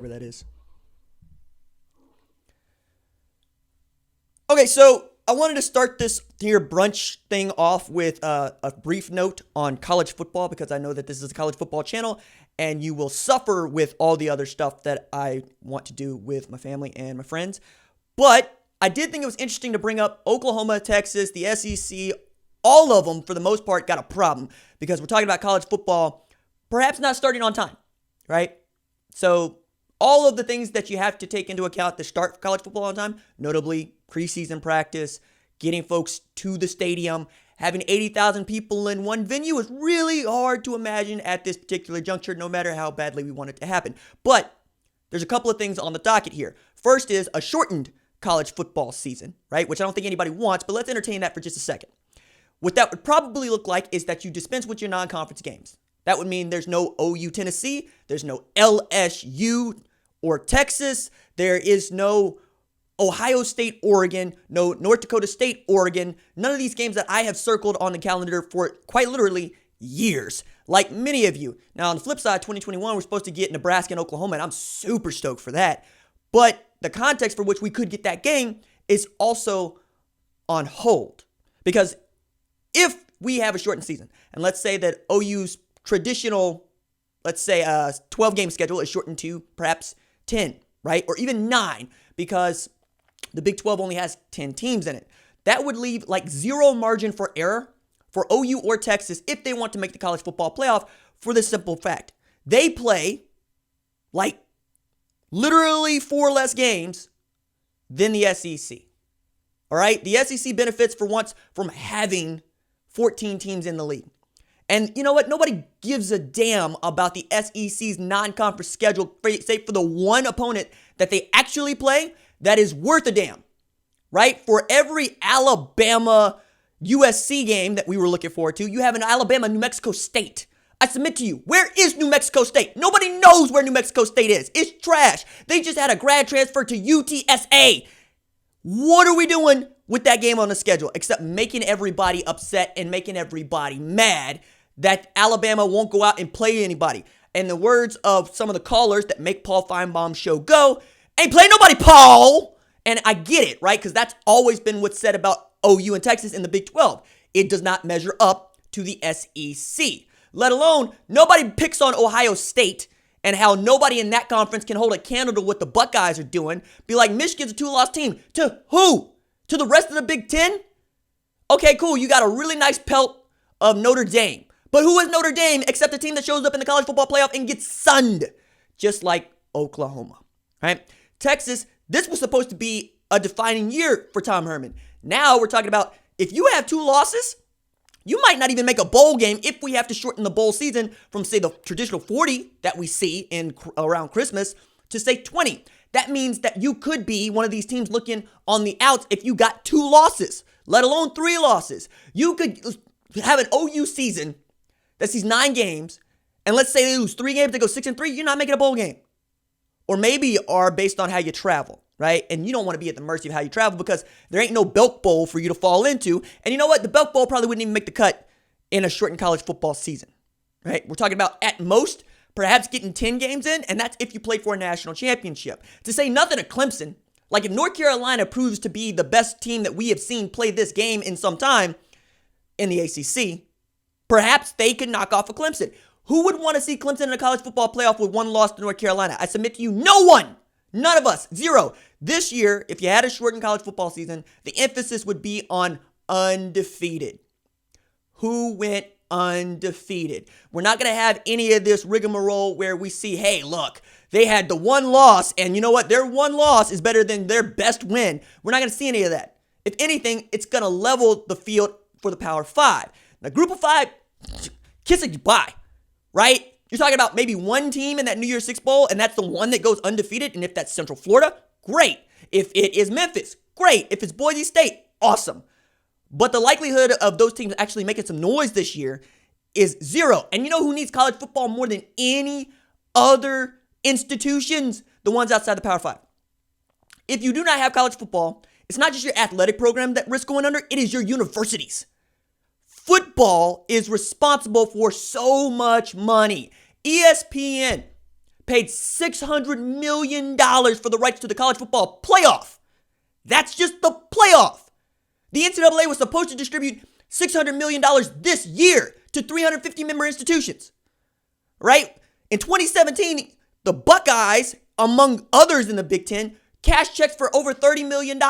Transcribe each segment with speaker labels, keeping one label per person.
Speaker 1: where that is. Okay, so I wanted to start this here brunch thing off with a brief note on college football because I know that this is a college football channel and you will suffer with all the other stuff that I want to do with my family and my friends. But I did think it was interesting to bring up Oklahoma, Texas, the SEC, all of them for the most part got a problem because we're talking about college football perhaps not starting on time, right? So all of the things that you have to take into account to start college football on time, notably preseason practice, getting folks to the stadium, having 80,000 people in one venue is really hard to imagine at this particular juncture, no matter how badly we want it to happen. But there's a couple of things on the docket here. First is a shortened college football season, right? Which I don't think anybody wants, but let's entertain that for just a second. What that would probably look like is that you dispense with your non-conference games. That would mean there's no OU Tennessee, there's no LSU or Texas, there is no Ohio State, Oregon, no North Dakota State, Oregon, none of these games that I have circled on the calendar for quite literally years, like many of you. Now, on the flip side, 2021, we're supposed to get Nebraska and Oklahoma, and I'm super stoked for that. But the context for which we could get that game is also on hold. Because if we have a shortened season, and let's say that OU's traditional, 12-game schedule is shortened to perhaps 10, right? Or even 9, because the Big 12 only has 10 teams in it. That would leave like zero margin for error for OU or Texas if they want to make the college football playoff for the simple fact. They play like literally 4 less games than the SEC. All right? The SEC benefits for once from having 14 teams in the league. And you know what? Nobody gives a damn about the SEC's non-conference schedule, save for the one opponent that they actually play that is worth a damn, right? For every Alabama USC game that we were looking forward to, you have an Alabama New Mexico State. I submit to you, where is New Mexico State? Nobody knows where New Mexico State is. It's trash. They just had a grad transfer to UTSA. What are we doing with that game on the schedule except making everybody upset and making everybody mad that Alabama won't go out and play anybody? In the words of some of the callers that make Paul Feinbaum's show go, ain't play nobody, Paul. And I get it, right? Because that's always been what's said about OU and Texas in the Big 12. It does not measure up to the SEC. Let alone, nobody picks on Ohio State and how nobody in that conference can hold a candle to what the Buckeyes are doing. Be like, Michigan's a 2-loss team. To who? To the rest of the Big 10? Okay, cool. You got a really nice pelt of Notre Dame. But who is Notre Dame except a team that shows up in the college football playoff and gets sunned? Just like Oklahoma, right? Texas, this was supposed to be a defining year for Tom Herman. Now we're talking about if you have 2 losses, you might not even make a bowl game if we have to shorten the bowl season from, say, the traditional 40 that we see in around Christmas to, say, 20. That means that you could be one of these teams looking on the outs if you got 2 losses, let alone 3 losses. You could have an OU season that sees 9 games, and let's say they lose 3 games, they go 6-3, you're not making a bowl game. Or maybe you are based on how you travel, right? And you don't want to be at the mercy of how you travel because there ain't no Belk Bowl for you to fall into. And you know what? The Belk Bowl probably wouldn't even make the cut in a shortened college football season, right? We're talking about, at most, perhaps getting 10 games in, and that's if you played for a national championship. To say nothing of Clemson, like if North Carolina proves to be the best team that we have seen play this game in some time in the ACC, perhaps they could knock off a Clemson. Who would want to see Clemson in a college football playoff with 1 loss to North Carolina? I submit to you, no one. None of us. 0. This year, if you had a shortened college football season, the emphasis would be on undefeated. Who went undefeated? We're not going to have any of this rigmarole where we see, hey, look, they had the 1 loss, and you know what? Their 1 loss is better than their best win. We're not going to see any of that. If anything, it's going to level the field for the Power 5. Now, Group of 5, kiss it goodbye. Right? You're talking about maybe 1 team in that New Year's Six Bowl, and that's the one that goes undefeated. And if that's Central Florida, great. If it is Memphis, great. If it's Boise State, awesome. But the likelihood of those teams actually making some noise this year is 0. And you know who needs college football more than any other institutions? The ones outside the Power 5. If you do not have college football, it's not just your athletic program that risks going under, it is your universities. Football is responsible for so much money. ESPN paid $600 million for the rights to the college football playoff. That's just the playoff. The NCAA was supposed to distribute $600 million this year to 350 member institutions, right? In 2017, the Buckeyes, among others in the Big Ten, cashed checks for over $30 million.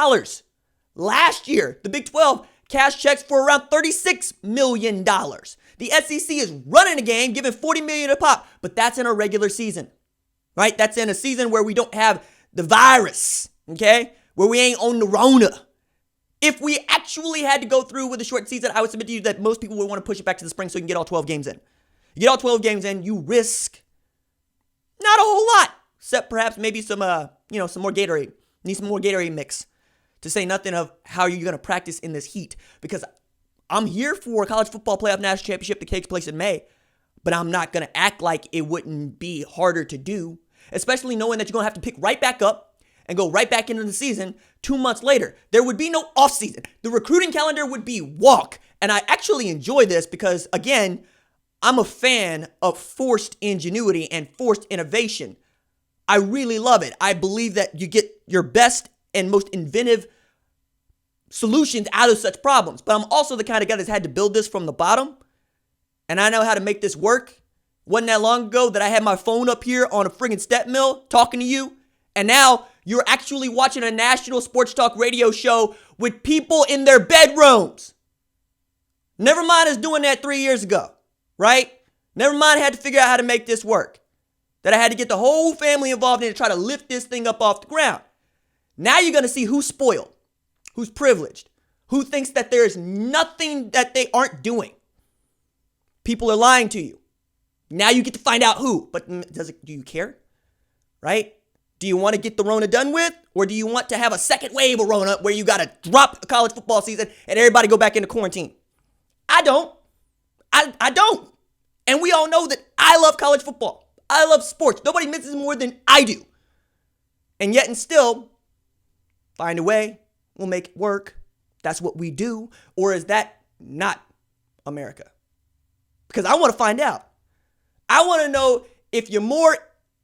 Speaker 1: Last year, the Big 12 cashed checks for around $36 million. The SEC is running a game, giving $40 million a pop, but that's in a regular season, right? That's in a season where we don't have the virus, okay? Where we ain't on the Rona. If we actually had to go through with a short season, I would submit to you that most people would want to push it back to the spring so you can get all 12 games in. You get all 12 games in, you risk not a whole lot, except perhaps maybe some more Gatorade. Need some more Gatorade mix, to say nothing of how you're going to practice in this heat. Because I'm here for a college football playoff national championship that takes place in May, but I'm not going to act like it wouldn't be harder to do, especially knowing that you're going to have to pick right back up and go right back into the season 2 months later. There would be no offseason. The recruiting calendar would be walk. And I actually enjoy this because, again, I'm a fan of forced ingenuity and forced innovation. I really love it. I believe that you get your best and most inventive solutions out of such problems. But I'm also the kind of guy that's had to build this from the bottom. And I know how to make this work. Wasn't that long ago that I had my phone up here on a friggin' step mill talking to you. And now you're actually watching a national sports talk radio show with people in their bedrooms. Never mind us doing that 3 years ago, right? Never mind I had to figure out how to make this work. That I had to get the whole family involved in to try to lift this thing up off the ground. Now you're going to see who's spoiled, who's privileged, who thinks that there's nothing that they aren't doing. People are lying to you. Now you get to find out who. But do you care? Right? Do you want to get the Rona done with? Or do you want to have a second wave of Rona where you got to drop a college football season and everybody go back into quarantine? I don't. I don't. And we all know that I love college football. I love sports. Nobody misses more than I do. And yet and still, find a way. We'll make it work. That's what we do. Or is that not America? Because I want to find out. I want to know if you're more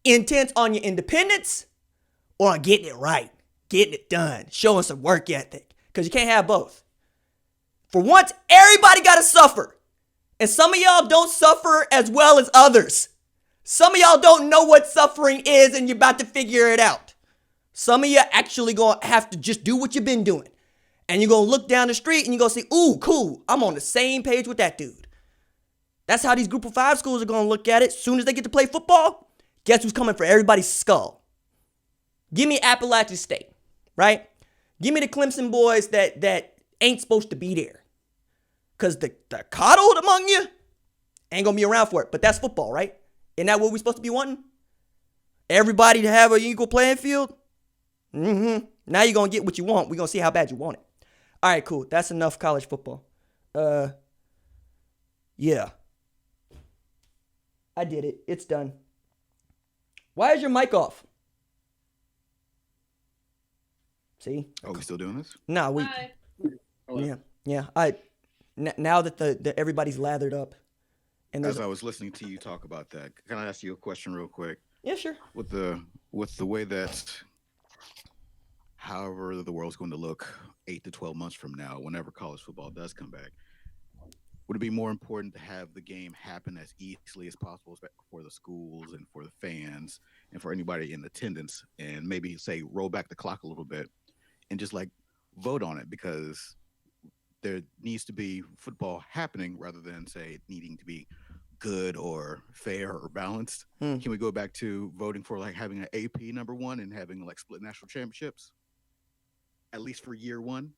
Speaker 1: intense on your independence or on getting it right, getting it done, showing some work ethic. Because you can't have both. For once, everybody got to suffer. And some of y'all don't suffer as well as others. Some of y'all don't know what suffering is and you're about to figure it out. Some of you actually going to have to just do what you've been doing. And you're going to look down the street and you're going to see, ooh, cool, I'm on the same page with that dude. That's how these group of 5 schools are going to look at it. As soon as they get to play football, guess who's coming for everybody's skull? Give me Appalachian State, right? Give me the Clemson boys that ain't supposed to be there. Because the coddled among you ain't going to be around for it. But that's football, right? Isn't that what we're supposed to be wanting? Everybody to have an equal playing field? Now you're going to get what you want. We're going to see how bad you want it. All right, cool. That's enough college football. Yeah. I did it. It's done. Why is your mic off? See?
Speaker 2: Are we still doing this?
Speaker 1: No, we.
Speaker 3: Hi.
Speaker 1: Yeah. Now that the everybody's lathered up, and
Speaker 2: as I was listening to you talk about that, can I ask you a question real quick?
Speaker 1: Yeah, sure.
Speaker 2: With the way that, however the world's going to look 8 to 12 months from now, whenever college football does come back, would it be more important to have the game happen as easily as possible for the schools and for the fans and for anybody in attendance, and maybe say roll back the clock a little bit and just like vote on it, because there needs to be football happening rather than say it needing to be good or fair or balanced? Can we go back to voting for like having an AP number 1 and having like split national championships at least for year 1?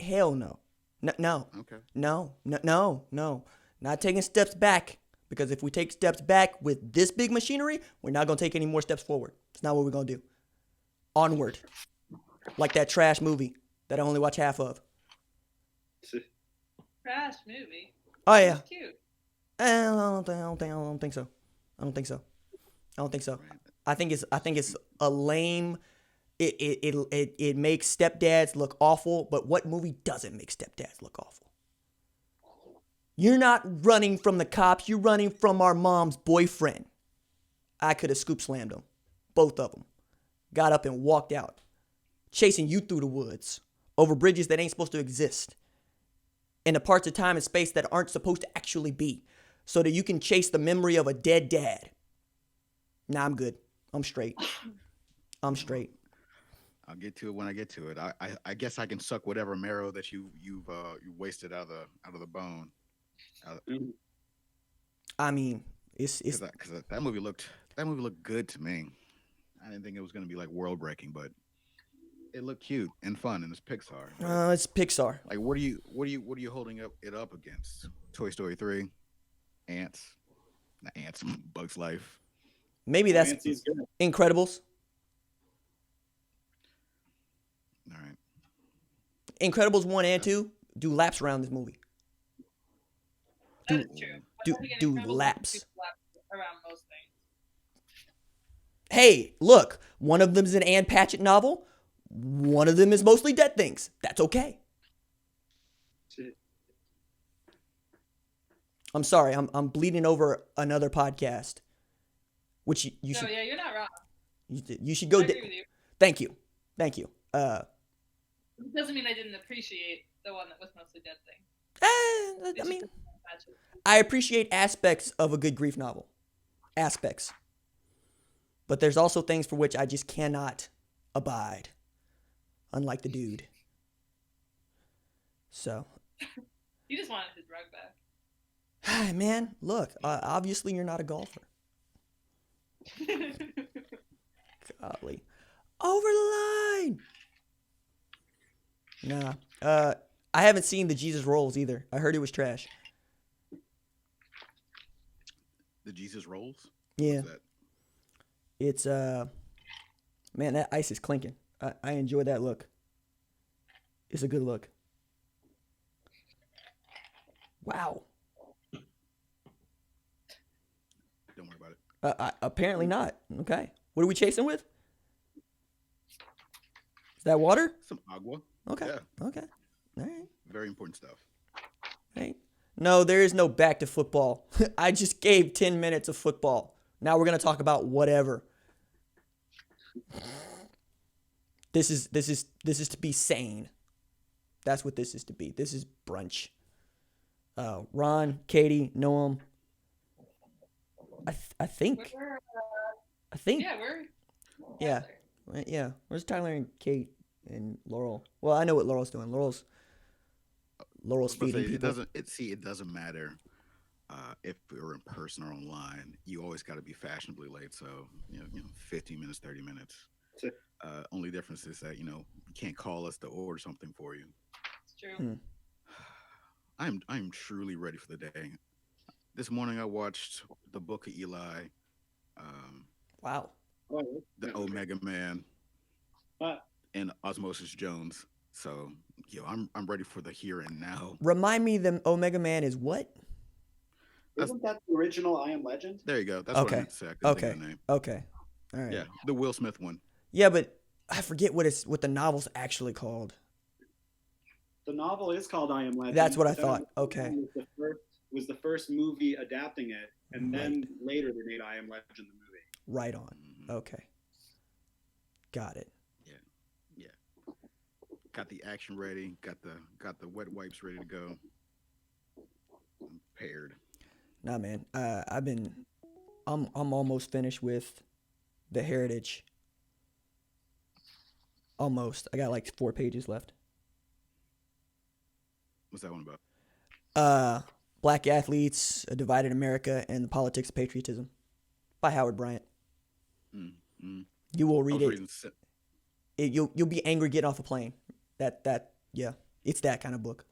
Speaker 1: Hell no. No.
Speaker 2: Okay.
Speaker 1: No. Not taking steps back, because if we take steps back with this big machinery, we're not going to take any more steps forward. It's not what we're going to do. Onward. Like that trash movie that I only watch half of.
Speaker 3: Trash movie.
Speaker 1: Oh yeah.
Speaker 3: It's cute.
Speaker 1: I don't think so. I think it's a lame. It makes stepdads look awful, but what movie doesn't make stepdads look awful? You're not running from the cops. You're running from our mom's boyfriend. I could have scoop slammed them, both of them. Got up and walked out, chasing you through the woods, over bridges that ain't supposed to exist, in the parts of time and space that aren't supposed to actually be, so that you can chase the memory of a dead dad. Nah, I'm good. I'm straight. I'm straight.
Speaker 2: I'll get to it when I get to it. I guess I can suck whatever marrow that you wasted out of the bone.
Speaker 1: I mean, it's
Speaker 2: Because that movie looked good to me. I didn't think it was going to be like world breaking, but it looked cute and fun, and it's Pixar.
Speaker 1: it's Pixar.
Speaker 2: Like, what are you holding it up against? Toy Story 3, Ants, not Ants, Bugs Life.
Speaker 1: Maybe that's Incredibles.
Speaker 2: All right.
Speaker 1: Incredibles 1 and 2 do laps around this movie.
Speaker 3: That is true.
Speaker 1: Do laps
Speaker 3: around most things.
Speaker 1: Hey, look, one of them is an Ann Patchett novel. One of them is mostly dead things. That's okay. I'm sorry. I'm bleeding over another podcast, which you should.
Speaker 3: Yeah, you're not wrong.
Speaker 1: You should go.
Speaker 3: I agree with you.
Speaker 1: Thank you.
Speaker 3: It doesn't mean I didn't appreciate the one that was mostly dead thing.
Speaker 1: I mean, I appreciate aspects of a good grief novel. Aspects. But there's also things for which I just cannot abide. Unlike the dude. So.
Speaker 3: He just wanted his rug back.
Speaker 1: Hi, man. Look, obviously you're not a golfer. Golly. Over the line. Nah. I haven't seen the Jesus Rolls either. I heard it was trash.
Speaker 2: The Jesus Rolls?
Speaker 1: Yeah. It's man, that ice is clinking. I enjoy that look. It's a good look. Wow.
Speaker 2: Don't worry about it.
Speaker 1: Apparently not. Okay. What are we chasing with? Is that water?
Speaker 2: Some agua.
Speaker 1: Okay.
Speaker 2: Yeah.
Speaker 1: Okay. All right.
Speaker 2: Very important stuff.
Speaker 1: Right. No, there is no back to football. I just gave 10 minutes of football. Now we're going to talk about whatever. This is to be sane. That's what this is to be. This is brunch. Ron, Katie, Noam. I think.
Speaker 3: Yeah, we're.
Speaker 1: Yeah. Yeah. Where's Tyler and Kate and Laurel? Well, I know what Laurel's doing. Laurel's feeding people.
Speaker 2: It doesn't matter if we're in person or online. You always got to be fashionably late. So 15 minutes, 30 minutes. Only difference is that you can't call us to order something for you.
Speaker 3: It's true.
Speaker 2: I'm truly ready for the day. This morning I watched the Book of Eli.
Speaker 1: Wow.
Speaker 2: The Omega Man. And Osmosis Jones. So, I'm ready for the here and now.
Speaker 1: Remind me, the Omega Man is what?
Speaker 4: Isn't that the original I Am Legend?
Speaker 2: There you go. That's what I meant to say. I couldn't think of the name.
Speaker 1: Okay. All right.
Speaker 2: Yeah, the Will Smith one.
Speaker 1: Yeah, but I forget what the novel's actually called.
Speaker 4: The novel is called I Am Legend.
Speaker 1: That's what I thought. Okay.
Speaker 4: Was the first movie adapting it, and then later they made I Am Legend the movie.
Speaker 1: Right on. Okay. Got it.
Speaker 2: Yeah. Got the action ready. Got the wet wipes ready to go. I'm prepared.
Speaker 1: Nah, man. I'm almost finished with The Heritage. Almost. I got like 4 pages left.
Speaker 2: What's that one about?
Speaker 1: Black Athletes, A Divided America, and the Politics of Patriotism by Howard Bryant. You will read it. You'll be angry getting off a plane. Yeah, it's that kind of book.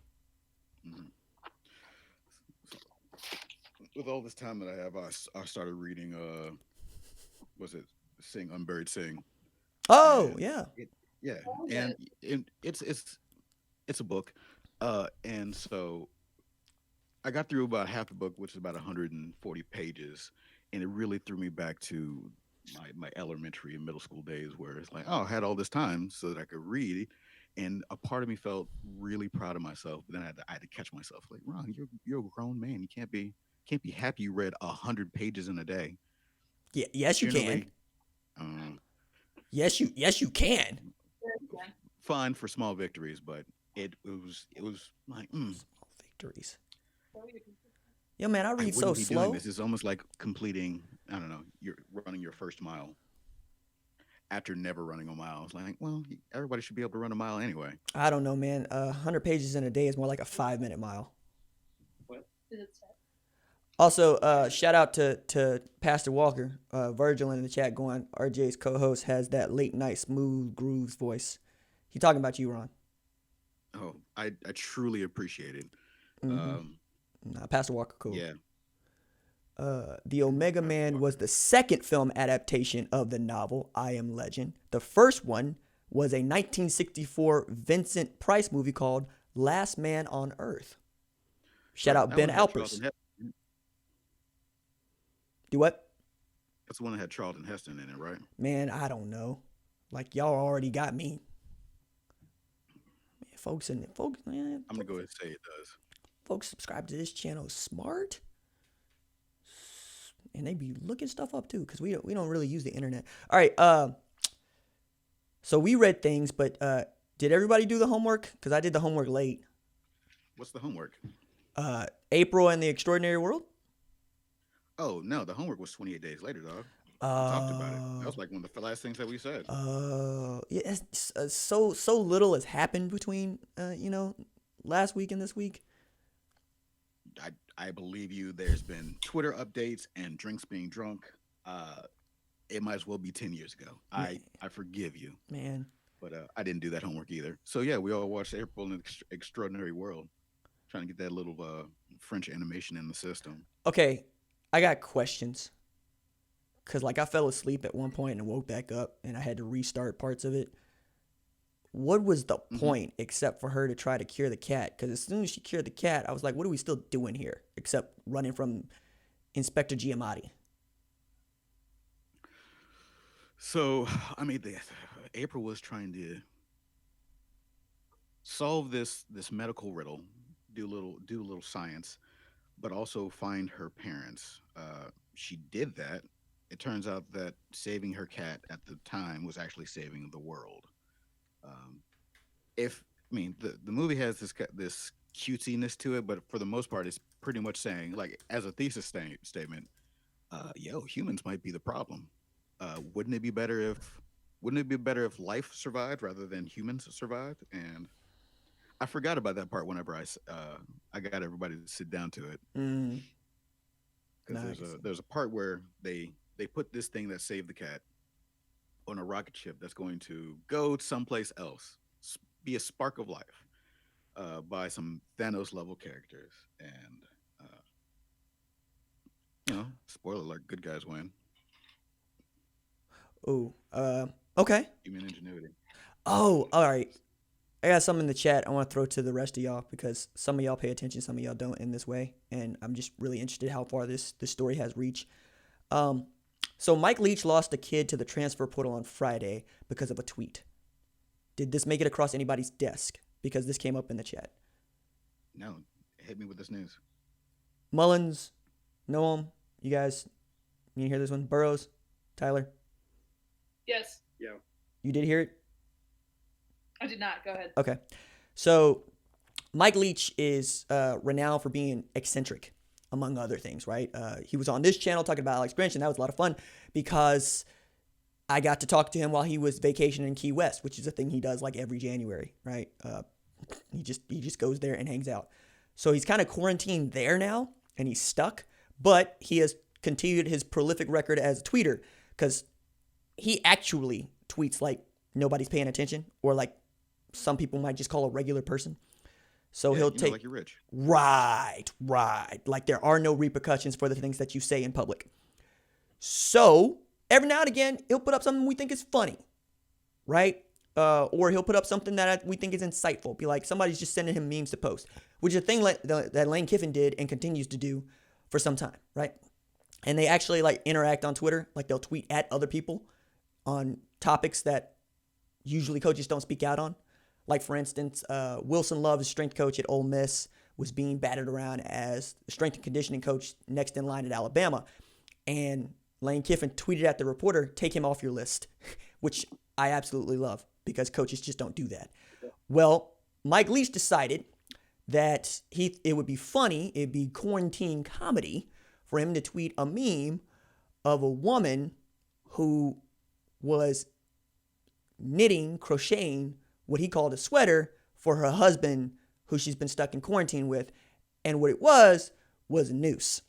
Speaker 2: With all this time that I have, I started reading. Sing Unburied Sing.
Speaker 1: Oh,
Speaker 2: and
Speaker 1: yeah.
Speaker 2: It's a book, and so I got through about half the book, which is about 140 pages, and it really threw me back to my elementary and middle school days, where it's like, I had all this time so that I could read, and a part of me felt really proud of myself. But then I had to catch myself, like, Ron, you're a grown man. You can't be happy you read 100 pages in a day.
Speaker 1: Yes, you can.
Speaker 2: Generally, um,
Speaker 1: Yes, you can.
Speaker 3: Yeah.
Speaker 2: fun for small victories, but it was like
Speaker 1: Small victories.
Speaker 3: So you can-
Speaker 1: Yo, man, I
Speaker 2: I
Speaker 1: read so
Speaker 2: wouldn't be doing
Speaker 1: slow.
Speaker 2: this. It's almost like completing. I don't know. You're running your first mile after never running a mile. It's like, well, everybody should be able to run a mile anyway.
Speaker 1: I don't know, man. 100 pages in a day is more like a 5-minute mile.
Speaker 4: What?
Speaker 3: Is it set?
Speaker 1: Also, shout out to Pastor Walker, Virgil in the chat going, RJ's co-host has that late night smooth grooves voice. He talking about you, Ron.
Speaker 2: Oh, I truly appreciate it.
Speaker 1: Mhm. Nah, Pastor Walker, cool.
Speaker 2: Yeah.
Speaker 1: The Omega Man was the second film adaptation of the novel I Am Legend. The first one was a 1964 Vincent Price movie called Last Man on Earth. Shout out
Speaker 2: That
Speaker 1: Ben
Speaker 2: one had
Speaker 1: Alpers.
Speaker 2: Charlton Heston.
Speaker 1: Do what?
Speaker 2: That's the one that had Charlton Heston in it, right?
Speaker 1: Man, I don't know. Like y'all already got me. Man, folks, man,
Speaker 2: I'm gonna go ahead and say it does.
Speaker 1: folks subscribe to this channel smart, and they be looking stuff up too, because we don't really use the internet. All right, so we read things, but did everybody do the homework? Because I did the homework late.
Speaker 2: What's the homework?
Speaker 1: April and the Extraordinary World.
Speaker 2: Oh no, the homework was 28 days later, dog. We talked about it. That was like one of the last things that we said.
Speaker 1: Yeah, so little has happened between last week and this week.
Speaker 2: I believe you. There's been Twitter updates and drinks being drunk. It might as well be 10 years ago. I forgive you,
Speaker 1: Man,
Speaker 2: but I didn't do that homework either. So yeah, we all watched April and the Extraordinary World, trying to get that little French animation in the system.
Speaker 1: okay, I got questions. Cause like I fell asleep at one point and woke back up, and I had to restart parts of it. What was the point except for her to try to cure the cat? Because as soon as she cured the cat, I was like, what are we still doing here except running from Inspector Giamatti?
Speaker 2: So I mean, April was trying to solve this medical riddle, do a little science, but also find her parents. She did that. It turns out that saving her cat at the time was actually saving the world. The movie has this cutesiness to it, but for the most part, it's pretty much saying, like, as a thesis statement, humans might be the problem. Wouldn't it be better if life survived rather than humans survived? And I forgot about that part whenever I got everybody to sit down to it, because
Speaker 1: Nice.
Speaker 2: there's a part where they put this thing that saved the cat on a rocket ship that's going to go someplace else, be a spark of life, by some Thanos level characters, and spoiler alert: good guys win.
Speaker 1: Oh, okay.
Speaker 2: Human ingenuity.
Speaker 1: Oh, all right. I got something in the chat I want to throw to the rest of y'all, because some of y'all pay attention, some of y'all don't in this way, and I'm just really interested how far this story has reached. So Mike Leach lost a kid to the transfer portal on Friday because of a tweet. Did this make it across anybody's desk? Because this came up in the chat.
Speaker 2: No, hit me with this news.
Speaker 1: Mullins, Noam, you guys, you hear this one? Burrows, Tyler,
Speaker 3: Yes,
Speaker 4: Yeah.
Speaker 1: you did hear it?
Speaker 3: I did not. Go ahead.
Speaker 1: Okay. So Mike Leach is renowned for being eccentric, among other things, right? He was on this channel talking about Alex Grinch, and that was a lot of fun because I got to talk to him while he was vacationing in Key West, which is a thing he does like every January, right? He just goes there and hangs out. So he's kind of quarantined there now, and he's stuck, but he has continued his prolific record as a tweeter, because he actually tweets like nobody's paying attention, or like some people might just call a regular person. So he'll take
Speaker 2: like you're rich.
Speaker 1: right. Like there are no repercussions for the things that you say in public. So every now and again, he'll put up something we think is funny, right? Or he'll put up something that we think is insightful. Be like, somebody's just sending him memes to post, which is a thing that Lane Kiffin did and continues to do for some time, right? And they actually like interact on Twitter. Like they'll tweet at other people on topics that usually coaches don't speak out on. Like, for instance, Wilson Love's strength coach at Ole Miss was being batted around as the strength and conditioning coach next in line at Alabama. And Lane Kiffin tweeted at the reporter, "Take him off your list," which I absolutely love because coaches just don't do that. Well, Mike Leach decided that it would be funny, it'd be quarantine comedy for him to tweet a meme of a woman who was crocheting what he called a sweater for her husband who she's been stuck in quarantine with. And what it was a noose.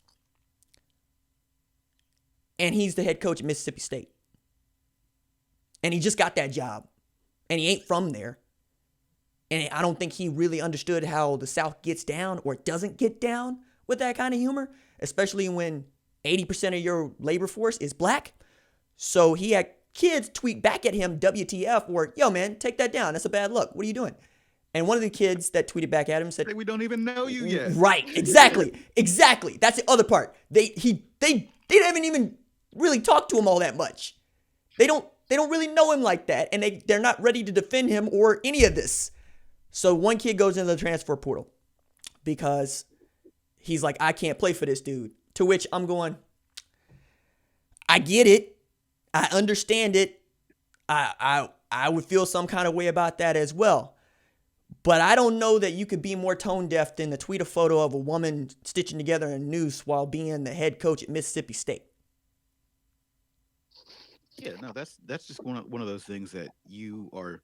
Speaker 1: And he's the head coach at Mississippi State. And he just got that job. And he ain't from there. And I don't think he really understood how the South gets down or doesn't get down with that kind of humor, especially when 80% of your labor force is black. So he had kids tweet back at him, WTF, or, yo, man, take that down. That's a bad look. What are you doing? And one of the kids that tweeted back at him said,
Speaker 2: "We don't even know you yet."
Speaker 1: Right, exactly. That's the other part. They haven't even really talked to him all that much. They don't really know him like that, and they're not ready to defend him or any of this. So one kid goes into the transfer portal because he's like, "I can't play for this dude." To which I'm going, I get it. I understand it. I would feel some kind of way about that as well. But I don't know that you could be more tone deaf than to tweet a photo of a woman stitching together a noose while being the head coach at Mississippi State.
Speaker 2: Yeah, no, that's just one of those things that I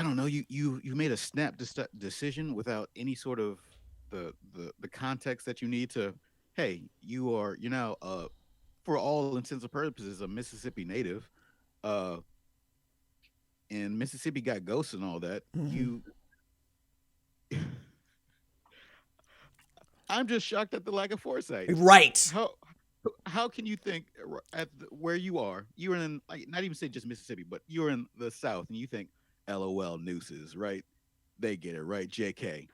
Speaker 2: don't know. You made a snap decision without any sort of the context that you need to. Hey, you're now for all intents and purposes a Mississippi native. And Mississippi got ghosts and all that. Mm-hmm. I'm just shocked at the lack of foresight.
Speaker 1: Right.
Speaker 2: How can you think where you are? You're in, not even say just Mississippi, but you're in the South, and you think, LOL nooses, right? They get it, right? JK.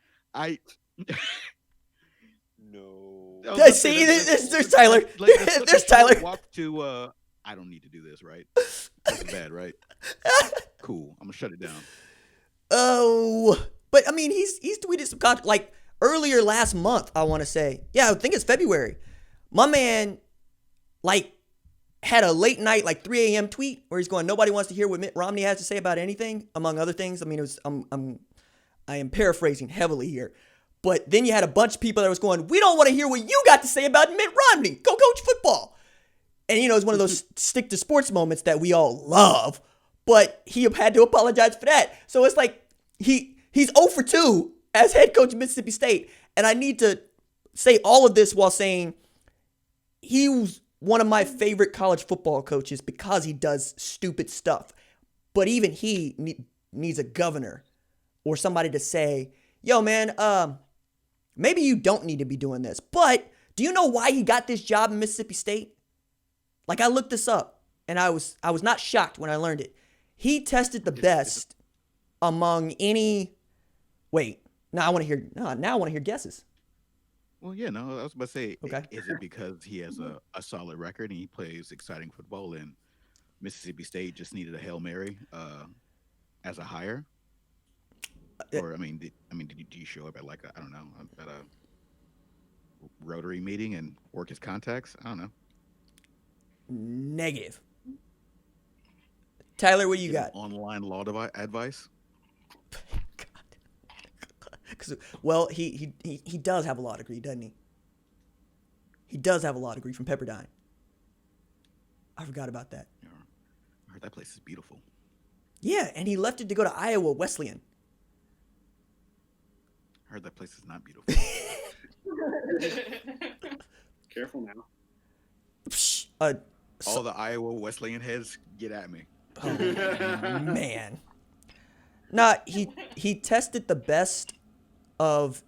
Speaker 5: No.
Speaker 1: See, there's Tyler. There's Tyler.
Speaker 2: Walk to. I don't need to do this, right? That's bad, right? Cool. I'm gonna shut it down.
Speaker 1: Oh, but I mean, he's tweeted some content like earlier last month. I want to say, yeah, I think it's February. My man, had a late night 3 a.m. tweet where he's going, "Nobody wants to hear what Mitt Romney has to say about anything," among other things. I mean, I am paraphrasing heavily here, but then you had a bunch of people that was going, "We don't want to hear what you got to say about Mitt Romney. Go coach football." And, it's one of those stick to sports moments that we all love, but he had to apologize for that. So it's like he's 0 for 2 as head coach of Mississippi State. And I need to say all of this while saying he was one of my favorite college football coaches because he does stupid stuff. But even he needs a governor or somebody to say, "Yo, man, maybe you don't need to be doing this. But do you know why he got this job in Mississippi State?" I looked this up, and I was not shocked when I learned it. He tested the best among any. Wait, now I want to hear guesses.
Speaker 2: Well, yeah, no, I was about to say,
Speaker 1: okay.
Speaker 2: Is it because he has a solid record and he plays exciting football, and Mississippi State just needed a Hail Mary as a hire? Or did you show up at at a Rotary meeting and work his contacts? I don't know.
Speaker 1: Negative. Tyler, what you got?
Speaker 2: Online law advice?
Speaker 1: God. Well, he does have a law degree, doesn't he? He does have a law degree from Pepperdine. I forgot about that.
Speaker 2: Yeah. I heard that place is beautiful.
Speaker 1: Yeah, and he left it to go to Iowa Wesleyan.
Speaker 2: I heard that place is not beautiful.
Speaker 4: Careful now.
Speaker 2: All the Iowa Wesleyan heads, get at me.
Speaker 1: Oh, man. Nah, he tested the best of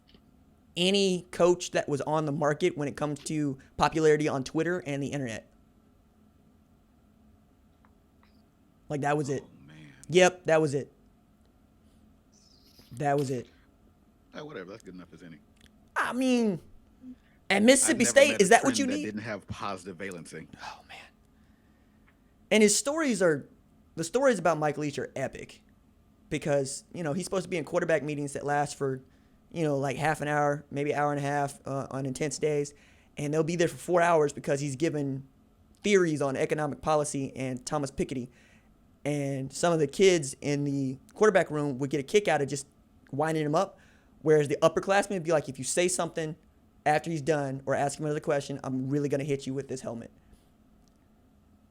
Speaker 1: any coach that was on the market when it comes to popularity on Twitter and the internet. That was it.
Speaker 2: Oh, man.
Speaker 1: Yep, that was it. That was it.
Speaker 2: Whatever, that's good enough as any.
Speaker 1: I mean, at Mississippi State, is that what you need?
Speaker 2: That didn't have positive valency.
Speaker 1: Oh, man. And the stories about Mike Leach are epic because, he's supposed to be in quarterback meetings that last for, half an hour, maybe hour and a half on intense days. and they'll be there for 4 hours because he's given theories on economic policy and Thomas Piketty. And some of the kids in the quarterback room would get a kick out of just winding him up, whereas the upperclassmen would be like, if you say something after he's done or ask him another question, I'm really going to hit you with this helmet.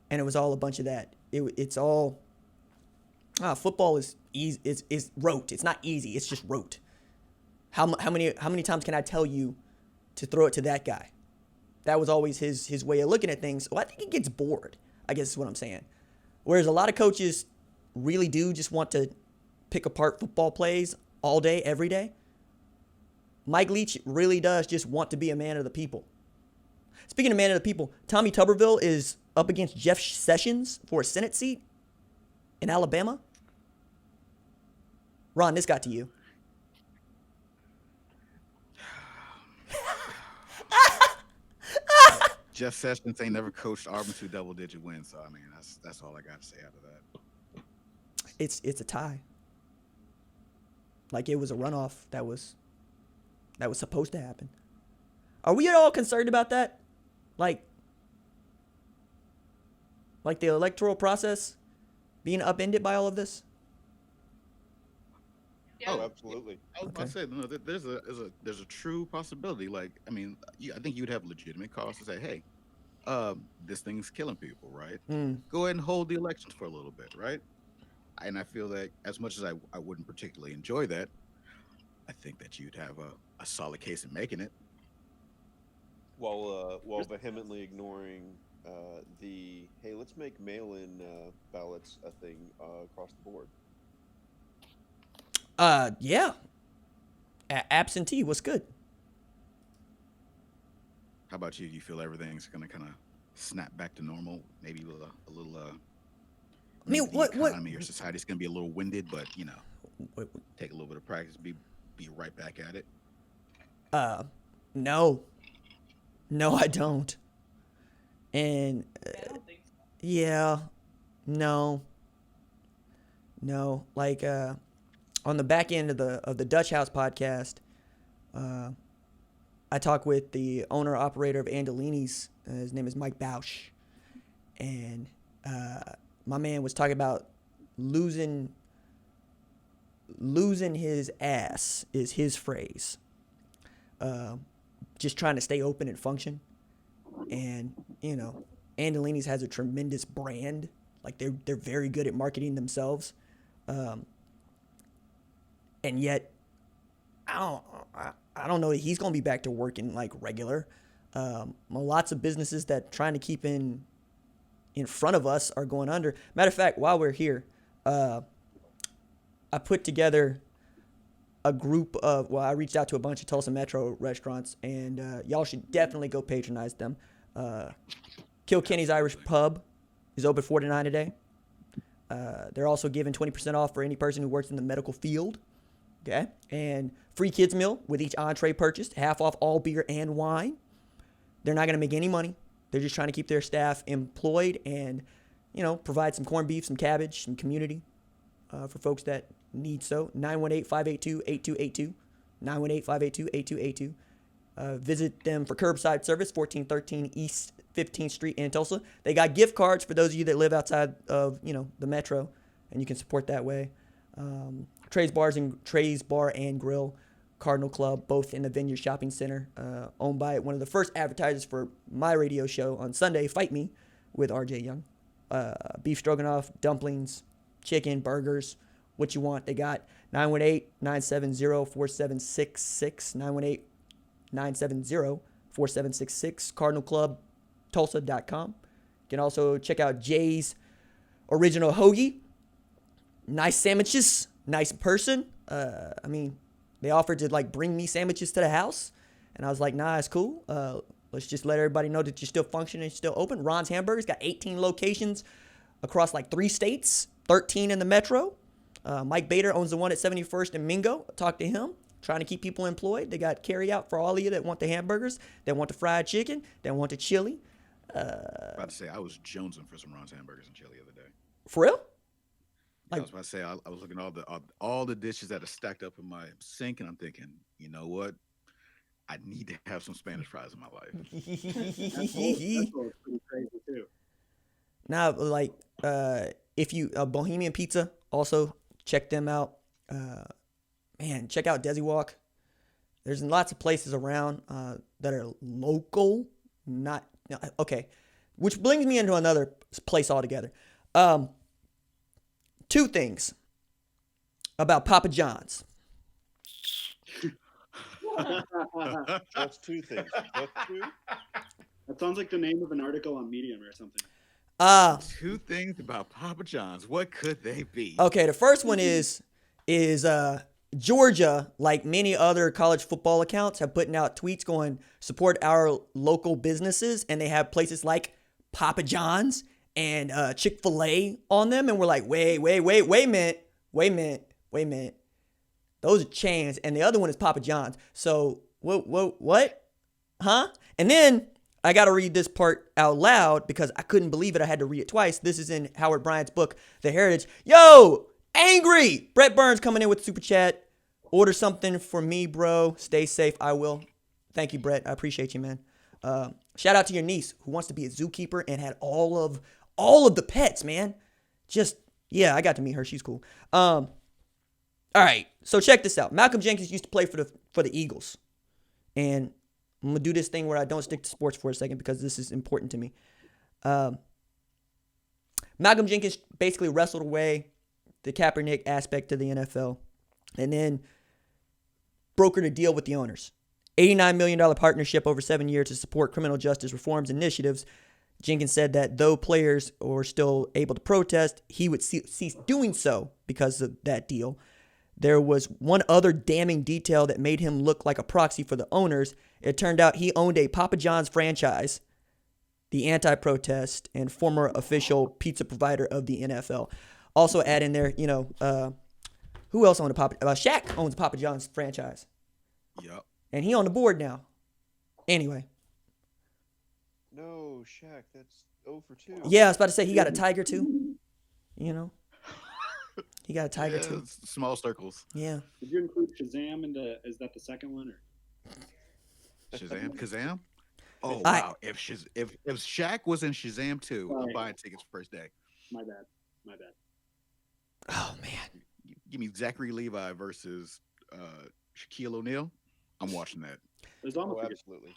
Speaker 1: And it was all a bunch of that. It's all football is easy. It's rote. It's not easy. It's just rote. How many times can I tell you to throw it to that guy? That was always his way of looking at things. Well, I think he gets bored, I guess is what I'm saying. Whereas a lot of coaches really do just want to pick apart football plays all day, every day. Mike Leach really does just want to be a man of the people. Speaking of man of the people, Tommy Tuberville is up against Jeff Sessions for a Senate seat in Alabama. Ron, this got to you.
Speaker 2: Jeff Sessions ain't never coached Auburn to double-digit wins, so I mean that's all I got to say out of that.
Speaker 1: It's a tie. Like it was a runoff that was supposed to happen. Are we at all concerned about that? Like the electoral process being upended by all of this?
Speaker 3: Yeah.
Speaker 5: Oh, absolutely.
Speaker 2: I was about to say, no, there's a true possibility. Like, I mean, I think you'd have legitimate cause to say, hey, this thing's killing people, right? Go ahead and hold the elections for a little bit, right? And I feel that as much as I wouldn't particularly enjoy that, I think that you'd have a solid case in making it.
Speaker 5: While vehemently ignoring the hey, let's make mail-in ballots a thing across the board.
Speaker 1: Yeah. Absentee, what's good?
Speaker 2: How about you? Do you feel everything's gonna kind of snap back to normal? Maybe with a little.
Speaker 1: I mean,
Speaker 2: the economy or society's gonna be a little winded, but take a little bit of practice, be right back at it.
Speaker 1: No, I don't. And
Speaker 3: I don't think so.
Speaker 1: yeah, no. Like on the back end of the Dutch House podcast, I talk with the owner operator of Andolini's. His name is Mike Bausch, and my man was talking about losing his ass is his phrase. Just trying to stay open and function, and Andolini's has a tremendous brand. Like they're very good at marketing themselves, and yet I don't know that he's gonna be back to working like regular. Lots of businesses that trying to keep in front of us are going under. Matter of fact, while we're here, I put together a group of, I reached out to a bunch of Tulsa Metro restaurants, and y'all should definitely go patronize them. Kilkenny's Irish Pub is open 4 to 9 today. They're also giving 20% off for any person who works in the medical field. Okay? And free kids meal with each entree purchased, half off all beer and wine. They're not going to make any money. They're just trying to keep their staff employed and, provide some corned beef, some cabbage, some community for folks that need so. 918-582-8282. 918-582-8282. Visit them for curbside service, 1413 East 15th Street in Tulsa. They got gift cards for those of you that live outside of, the metro, and you can support that way. Trey's Bar and Grill, Cardinal Club, both in the Vineyard Shopping Center, owned by one of the first advertisers for my radio show on Sunday, Fight Me, with RJ Young. Beef stroganoff, dumplings, chicken, burgers, what you want. They got 918-970-4766, 918-970-4766, Cardinal Club, Tulsa.com. You can also check out Jay's Original Hoagie. Nice sandwiches, nice person. They offered to bring me sandwiches to the house, and I was like, nah, it's cool. Let's just let everybody know that you're still functioning, still open. Ron's Hamburgers got 18 locations across 3 states, 13 in the metro. Mike Bader owns the one at 71st and Mingo. I talked to him, trying to keep people employed. They got carry out for all of you that want the hamburgers, that want the fried chicken, that want the chili.
Speaker 2: About to say, I was jonesing for some Ron's hamburgers and chili the other day.
Speaker 1: For real?
Speaker 2: I was about to say, I was looking at all the dishes that are stacked up in my sink, and I'm thinking, you know what? I need to have some Spanish fries in my life.
Speaker 4: That's pretty crazy too.
Speaker 1: Now, like, if you Bohemian Pizza, also check them out. Man, check out Desi Walk. There's lots of places around that are local, not okay. Which brings me into another place altogether. Two things about Papa John's.
Speaker 5: Just two things. Just two.
Speaker 4: That sounds like the name of an article on Medium or something.
Speaker 2: Two things about Papa John's. What could they be?
Speaker 1: Okay, the first one is Georgia, like many other college football accounts, have putting out tweets going support our local businesses, and they have places like Papa John's and Chick-fil-A on them, and we're like, wait a minute. Those are chains, and the other one is Papa John's. So what? Huh? And then I got to read this part out loud because I couldn't believe it. I had to read it twice. This is in Howard Bryant's book, The Heritage. Yo, angry! Brett Burns coming in with super chat. Order something for me, bro. Stay safe. I will. Thank you, Brett. I appreciate you, man. Shout out to your niece who wants to be a zookeeper and had all of the pets, man. Yeah, I got to meet her. She's cool. All right, so check this out. Malcolm Jenkins used to play for the Eagles, and I'm gonna do this thing where I don't stick to sports for a second because this is important to me. Malcolm Jenkins basically wrestled away the Kaepernick aspect to the NFL, and then brokered a deal with the owners. $89 million partnership over 7 years to support criminal justice reforms initiatives. Jenkins said that though players were still able to protest, he would cease doing so because of that deal. There was one other damning detail that made him look like a proxy for the owners. It turned out he owned a Papa John's franchise, the anti-protest and former official pizza provider of the NFL. Also add in there, who else owned a Papa? Shaq owns a Papa John's franchise.
Speaker 2: Yep.
Speaker 1: And he on the board now. Anyway.
Speaker 5: No, Shaq, that's 0 for 2.
Speaker 1: Yeah, I was about to say he got a tiger too. He got a tiger too.
Speaker 2: Small circles.
Speaker 1: Yeah.
Speaker 4: Did you include Shazam is that the second one or?
Speaker 2: Kazam? Oh wow! If Shaq was in Shazam 2, I'm buying tickets first day.
Speaker 4: My bad.
Speaker 1: Oh man.
Speaker 2: Give me Zachary Levi versus Shaquille O'Neal. I'm watching that.
Speaker 4: There's almost
Speaker 5: absolutely.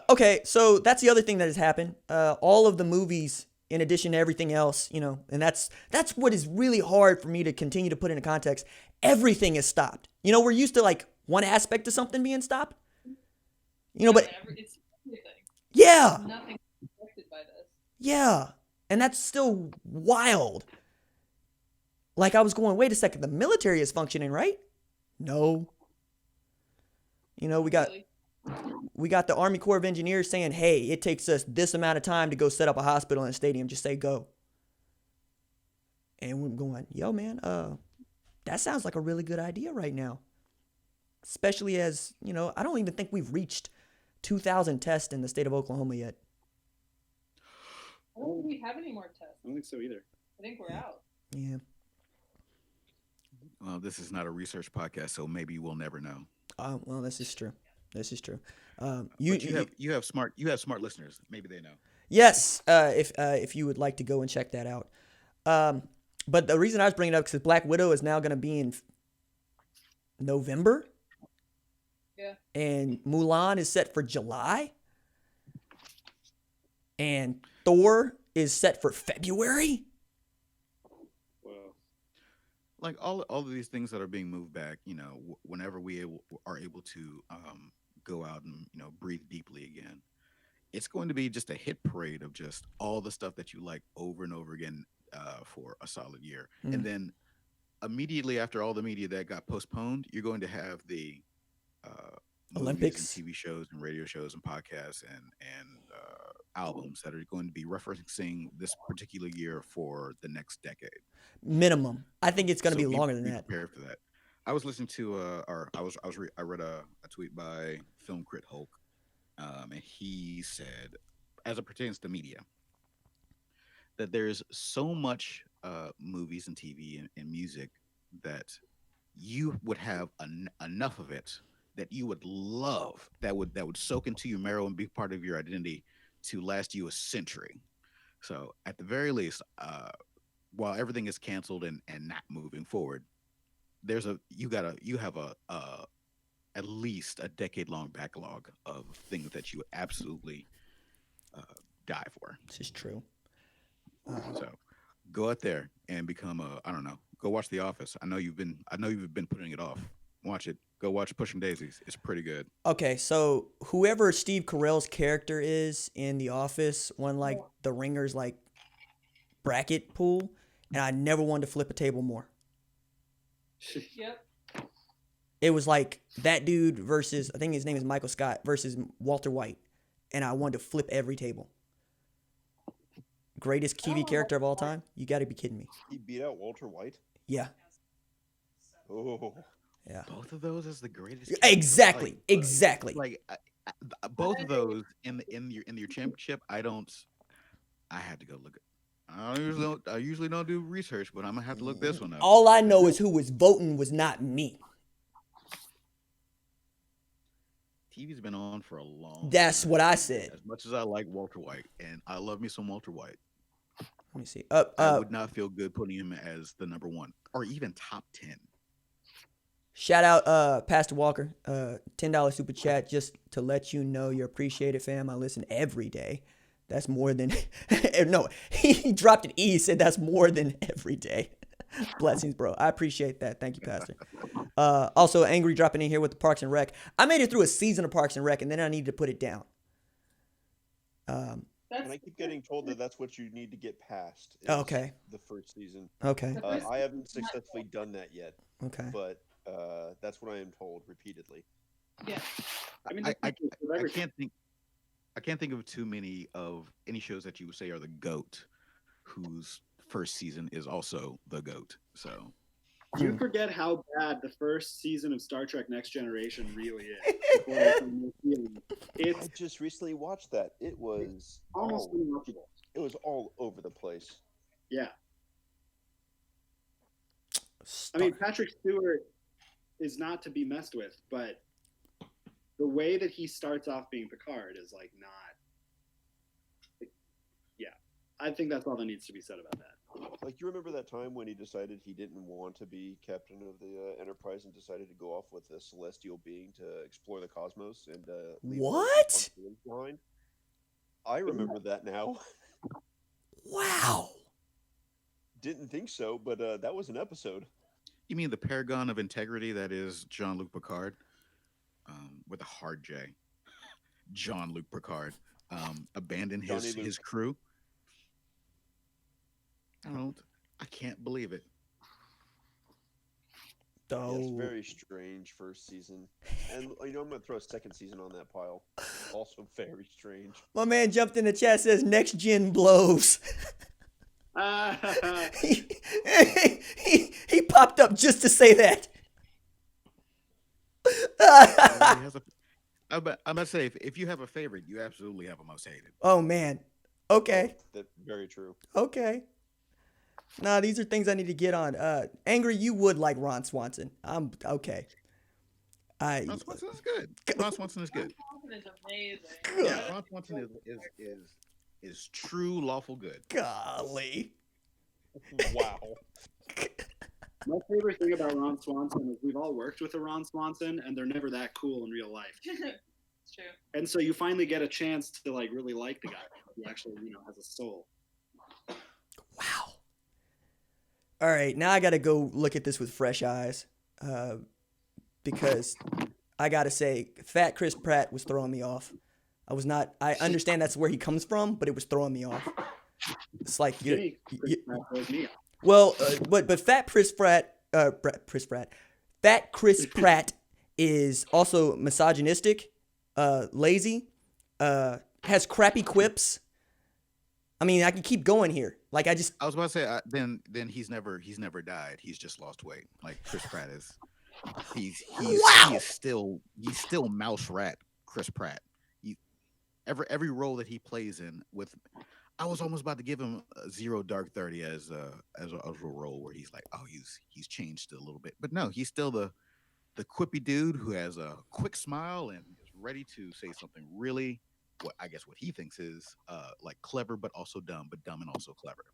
Speaker 1: Okay, so that's the other thing that has happened. All of the movies, in addition to everything else, and that's what is really hard for me to continue to put into context. Everything is stopped. We're used to like one aspect of something being stopped. But
Speaker 3: it's everything.
Speaker 1: Yeah.
Speaker 3: Nothing is affected by this.
Speaker 1: Yeah, and that's still wild. Like I was going, wait a second, the military is functioning, right? No. We got the Army Corps of Engineers saying, hey, it takes us this amount of time to go set up a hospital and a stadium. Just say go. And we're going, yo, man, that sounds like a really good idea right now. Especially as, I don't even think we've reached 2,000 tests in the state of Oklahoma yet.
Speaker 3: I don't think we have any more tests.
Speaker 4: I don't think so either.
Speaker 3: I think we're out.
Speaker 1: Yeah.
Speaker 2: Well, this is not a research podcast, so maybe we'll never know.
Speaker 1: Well, this is true.
Speaker 2: You have smart listeners. Maybe they know.
Speaker 1: Yes, if you would like to go and check that out. But the reason I was bringing it up is because Black Widow is now going to be in November.
Speaker 3: Yeah.
Speaker 1: And Mulan is set for July. And Thor is set for February.
Speaker 2: Wow. Like all of these things that are being moved back, whenever we are able to go out and breathe deeply again, it's going to be just a hit parade of just all the stuff that you like over and over again for a solid year. And then immediately after all the media that got postponed, you're going to have the
Speaker 1: Olympics
Speaker 2: and TV shows and radio shows and podcasts and albums that are going to be referencing this particular year for the next decade.
Speaker 1: Minimum. I think it's going to be longer than that.
Speaker 2: Prepare for that. I was listening to I read a tweet by Film Crit Hulk, and he said, as it pertains to media, that there's so much movies and TV and music that you would have enough of it that you would love, that would soak into your marrow and be part of your identity to last you a century. So at the very least, while everything is canceled and not moving forward, there's a you have a at least a decade long backlog of things that you absolutely uh, die for.
Speaker 1: This is true.
Speaker 2: So go out there and become a, I don't know, go watch The Office. I know you've been putting it off. Watch it. Go watch Pushing Daisies. It's pretty good.
Speaker 1: Okay, so whoever Steve Carell's character is in The Office won like the Ringers like bracket pool, and I never wanted to flip a table more.
Speaker 3: Yep.
Speaker 1: It was like that dude versus, I think his name is Michael Scott, versus Walter White, and I wanted to flip every table. Greatest TV character of all time? You got to be kidding me.
Speaker 5: He beat out Walter White.
Speaker 1: Yeah,
Speaker 5: Oh,
Speaker 1: yeah.
Speaker 2: Both of those as the greatest.
Speaker 1: Exactly,
Speaker 2: Like,
Speaker 1: exactly.
Speaker 2: both of those in your championship. I had to go look. I usually don't do research, but I'm gonna have to look this one up.
Speaker 1: All I know is who was voting was not me.
Speaker 2: TV's been on for a long.
Speaker 1: That's
Speaker 2: time.
Speaker 1: what I said.
Speaker 2: As much as I like Walter White, and I love me some Walter White,
Speaker 1: Let me see.
Speaker 2: I would not feel good putting him as the number one or even top 10.
Speaker 1: Shout out Pastor Walker, $10 super chat just to let you know you're appreciated, fam. I listen every day. That's more than no, he dropped an E, said that's more than every day. Blessings, bro. I appreciate that. Thank you, Pastor. Also, Angry dropping in here with the Parks and Rec. I made it through a season of Parks and Rec, and then I needed to put it down.
Speaker 5: and I keep getting told that that's what you need to get past. is
Speaker 1: Okay.
Speaker 5: The first season.
Speaker 1: Okay.
Speaker 5: I haven't successfully done that yet,
Speaker 1: Okay.
Speaker 5: but that's what I am told repeatedly.
Speaker 3: Yeah.
Speaker 4: I mean,
Speaker 2: I
Speaker 4: every
Speaker 2: can't think. I can't think of too many of any shows that you would say are the GOAT, whose first season is also the GOAT. So
Speaker 4: you forget how bad the first season of Star Trek Next Generation really is.
Speaker 5: I
Speaker 4: It's
Speaker 5: just recently watched that. It was
Speaker 4: almost unwatchable.
Speaker 5: it was all over the place.
Speaker 4: Yeah. I mean, Patrick Stewart is not to be messed with, but the way that he starts off being Picard is like not. Yeah, I think that's all that needs to be said about that.
Speaker 5: Like, you remember that time when he decided he didn't want to be captain of the Enterprise and decided to go off with a celestial being to explore the cosmos and leave
Speaker 1: What?
Speaker 5: behind? I remember that now.
Speaker 1: Wow.
Speaker 5: Didn't think so, but that was an episode.
Speaker 2: you mean the paragon of integrity that is Jean-Luc Picard, with a hard J. Jean-Luc Picard abandoned his crew. I can't believe it.
Speaker 5: Yeah, it's
Speaker 1: Oh.
Speaker 5: very strange first season. And, I'm going to throw a second season on that pile. Also very strange.
Speaker 1: My man jumped in the chat, says next gen blows. he popped up just to say that.
Speaker 2: I'm about to say, if you have a favorite, you absolutely have a most hated.
Speaker 1: Oh man. Okay.
Speaker 5: That's very true.
Speaker 1: Okay. Nah, these are things I need to get on. Angry, you would like Ron Swanson. I'm okay.
Speaker 2: Ron Swanson is good. Ron Swanson is good.
Speaker 3: Is amazing.
Speaker 2: Yeah, Ron Swanson is true lawful good.
Speaker 1: Golly.
Speaker 5: Wow.
Speaker 4: My favorite thing about Ron Swanson is we've all worked with a Ron Swanson, and they're never that cool in real life.
Speaker 3: It's true.
Speaker 4: And so you finally get a chance to like really like the guy who actually has a soul.
Speaker 1: Wow. All right, now I got to go look at this with fresh eyes, because I got to say, Fat Chris Pratt was throwing me off. I understand that's where he comes from, but it was throwing me off. It's like, well, but Fat Chris Pratt, Fat Chris Pratt is also misogynistic, lazy, has crappy quips. I mean, I can keep going here. Like I was
Speaker 2: about to say, then he's never died. He's just lost weight. Like Chris Pratt is. He's still mouse rat Chris Pratt. Every role that he plays in with, I was almost about to give him a Zero Dark 30 as a role where he's like, oh, he's changed a little bit, but no, he's still the quippy dude who has a quick smile and is ready to say something really, what I guess what he thinks is like clever, but also dumb, but dumb and also clever.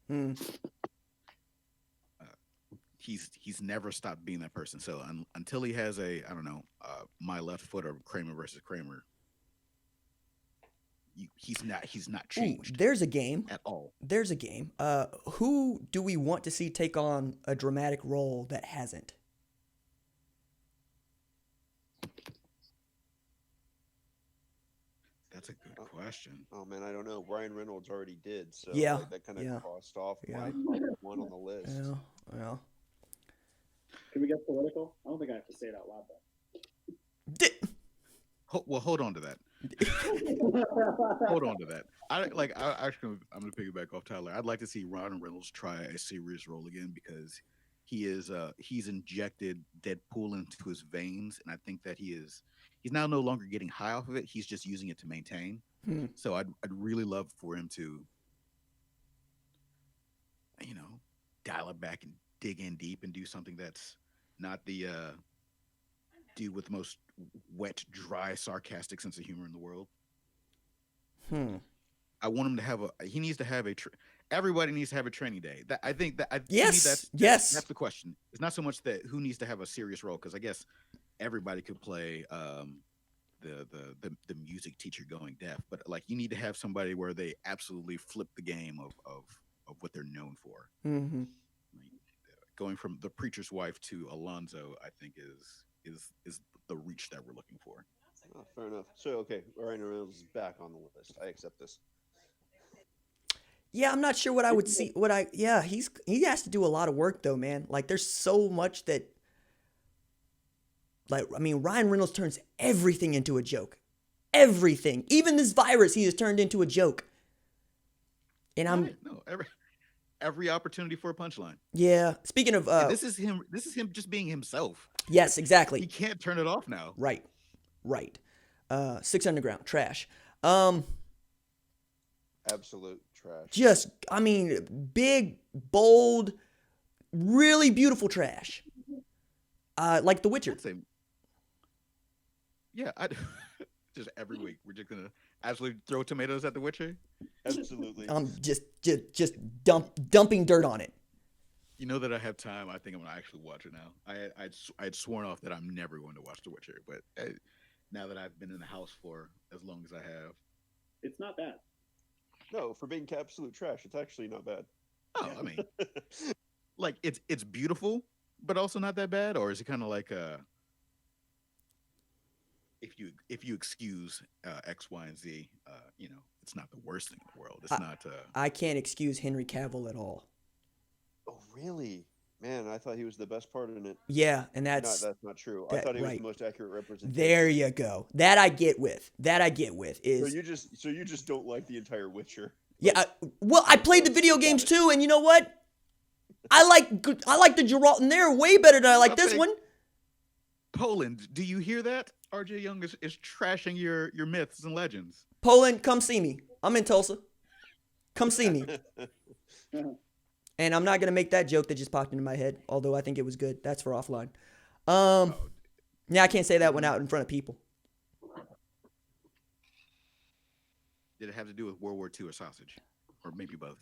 Speaker 2: He's never stopped being that person. So until he has a, I don't know, my left foot or Kramer versus Kramer, he's not changed.
Speaker 1: Ooh, there's a game
Speaker 2: at all.
Speaker 1: There's a game. Who do we want to see take on a dramatic role that hasn't?
Speaker 2: That's a good question.
Speaker 5: Oh man, I don't know. Ryan Reynolds already did, so
Speaker 1: Yeah,
Speaker 5: like, that kind of crossed off my one on the list.
Speaker 1: Yeah.
Speaker 4: Can we get political? I don't think I have to say it out loud though.
Speaker 2: Well, hold on to that. Hold on to that. I'm going to piggyback off Tyler. I'd like to see Ryan Reynolds try a serious role again because he's injected Deadpool into his veins, and I think that he's now no longer getting high off of it. He's just using it to maintain. So I'd really love for him to, dial it back and dig in deep and do something that's not the dude with the most wet, dry, sarcastic sense of humor in the world. I want him to have he needs to have everybody needs to have a training day.
Speaker 1: Yes.
Speaker 2: That's the question. It's not so much that who needs to have a serious role, because I guess everybody could play the music teacher going deaf, but like you need to have somebody where they absolutely flip the game of what they're known for. Going from the preacher's wife to Alonzo, I think is the reach that we're looking for.
Speaker 5: Oh, fair enough. So okay, Ryan Reynolds is back on the list. I accept this.
Speaker 1: Yeah, I'm not sure what I would see. He has to do a lot of work though, man. Like there's so much that, Ryan Reynolds turns everything into a joke. Everything, even this virus, he has turned into a joke. And
Speaker 2: every opportunity for a punchline.
Speaker 1: Yeah. Speaking of,
Speaker 2: this is him just being himself.
Speaker 1: Yes, exactly.
Speaker 2: He can't turn it off now.
Speaker 1: Right. 6 Underground, trash.
Speaker 5: Absolute trash.
Speaker 1: Just, big, bold, really beautiful trash. Like The Witcher.
Speaker 2: Yeah, just every week we're just gonna absolutely throw tomatoes at The Witcher.
Speaker 5: Absolutely.
Speaker 1: Just dumping dirt on it.
Speaker 2: You know that I have time. I think I'm gonna actually watch it now. I'd sworn off that I'm never going to watch The Witcher, but now that I've been in the house for as long as I have,
Speaker 4: it's not bad.
Speaker 5: No, for being absolute trash, it's actually not bad.
Speaker 2: Oh, like it's beautiful, but also not that bad, or is it kind of like if you excuse X, Y, and Z, it's not the worst thing in the world. It's not.
Speaker 1: I can't excuse Henry Cavill at all.
Speaker 5: Oh, really? Man, I thought he was the best part in it.
Speaker 1: Yeah, and that's
Speaker 5: not true. I thought he was the most accurate representation.
Speaker 1: There you go. That I get with. Is
Speaker 5: so you just don't like the entire Witcher.
Speaker 1: Yeah, I played the video games too, and you know what? I like the Geralt in there way better than I like this one.
Speaker 2: Poland, do you hear that? RJ Young is trashing your myths and legends.
Speaker 1: Poland, come see me. I'm in Tulsa. Come see me. And I'm not going to make that joke that just popped into my head, although I think it was good. That's for offline. Yeah, I can't say that one out in front of people.
Speaker 2: Did it have to do with World War II or sausage? Or maybe both?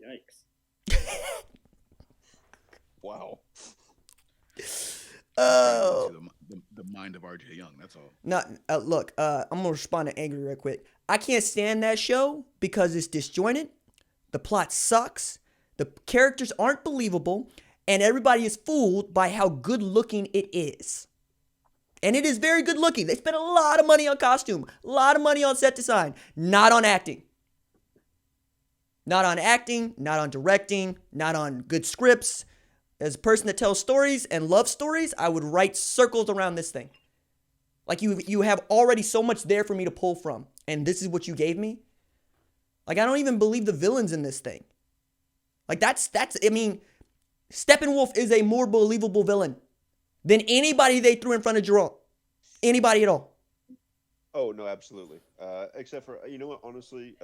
Speaker 4: Yikes.
Speaker 5: Wow.
Speaker 1: Oh.
Speaker 2: The mind of RJ Young, that's all.
Speaker 1: Look, I'm going to respond to Angry real quick. I can't stand that show because it's disjointed. The plot sucks. The characters aren't believable. And everybody is fooled by how good looking it is. And it is very good looking. They spent a lot of money on costume, a lot of money on set design, not on acting. Not on acting, not on directing, not on good scripts. As a person that tells stories and loves stories, I would write circles around this thing. Like you have already so much there for me to pull from. And this is what you gave me? Like, I don't even believe the villains in this thing. Like, Steppenwolf is a more believable villain than anybody they threw in front of Geralt. Anybody at all.
Speaker 5: Oh, no, absolutely. Except for, you know what, honestly,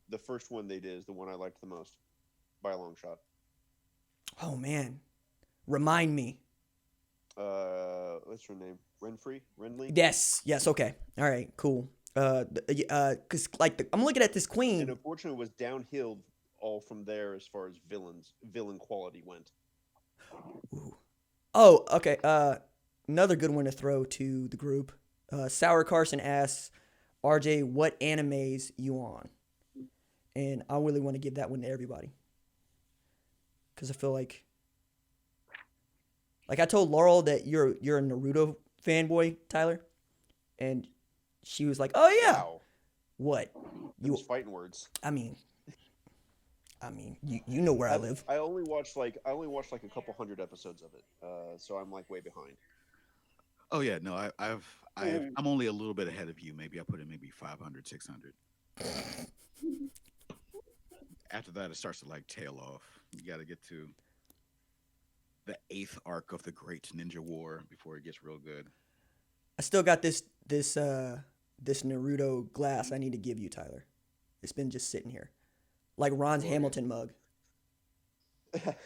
Speaker 5: The first one they did is the one I liked the most, by a long shot.
Speaker 1: Oh man, remind me.
Speaker 5: What's her name? Renly.
Speaker 1: Yes. Okay. All right. Cool. Cause like I'm looking at this
Speaker 5: And
Speaker 1: queen.
Speaker 5: unfortunately, it was downhill all from there as far as villain quality went.
Speaker 1: Ooh. Oh, okay. Another good one to throw to the group. Sour Carson asks, RJ, what animes you on? And I really want to give that one to everybody. Because I feel like I told Laurel that you're a Naruto fanboy, Tyler. And she was like, oh, yeah.
Speaker 5: Wow.
Speaker 1: What?
Speaker 5: Those fighting words.
Speaker 1: I mean, you know where I live.
Speaker 5: I only watched like a couple hundred episodes of it, so I'm like way behind.
Speaker 2: Oh yeah, no, I'm only a little bit ahead of you. Maybe I put in maybe 500, 600. After that, it starts to like tail off. You got to get to the 8th arc of the Great Ninja War before it gets real good.
Speaker 1: I still got this Naruto glass I need to give you, Tyler. It's been just sitting here. Like Ron's Hamilton mug. They're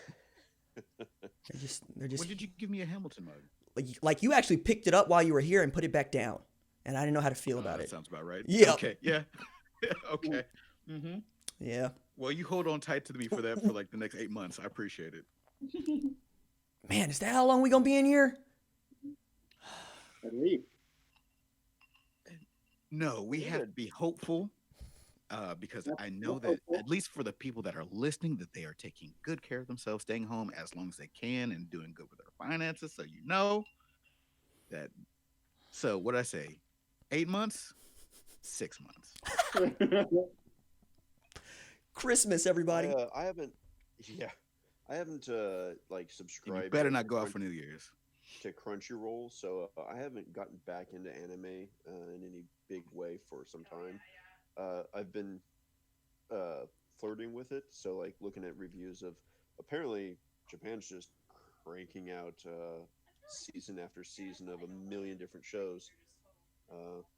Speaker 1: just.
Speaker 2: When did you give me a Hamilton mug?
Speaker 1: Like you actually picked it up while you were here and put it back down, and I didn't know how to feel about
Speaker 2: that
Speaker 1: it.
Speaker 2: Sounds about right.
Speaker 1: Yeah.
Speaker 2: Okay. Yeah. Okay. Mm-hmm.
Speaker 1: Yeah.
Speaker 2: Well, you hold on tight to me for that for like the next 8 months. I appreciate it.
Speaker 1: Man, is that how long we gonna be in here?
Speaker 4: At least.
Speaker 2: No, we have to be hopeful. Because I know that at least for the people that are listening, that they are taking good care of themselves, staying home as long as they can, and doing good with their finances. So you know that. So what did I say? 8 months, 6 months.
Speaker 1: Christmas, everybody.
Speaker 5: I haven't like subscribed.
Speaker 2: You better not go out for New Year's.
Speaker 5: To Crunchyroll, so I haven't gotten back into anime in any big way for some time. I've been flirting with it, so like looking at reviews of apparently Japan's just cranking out season after season of a million different shows.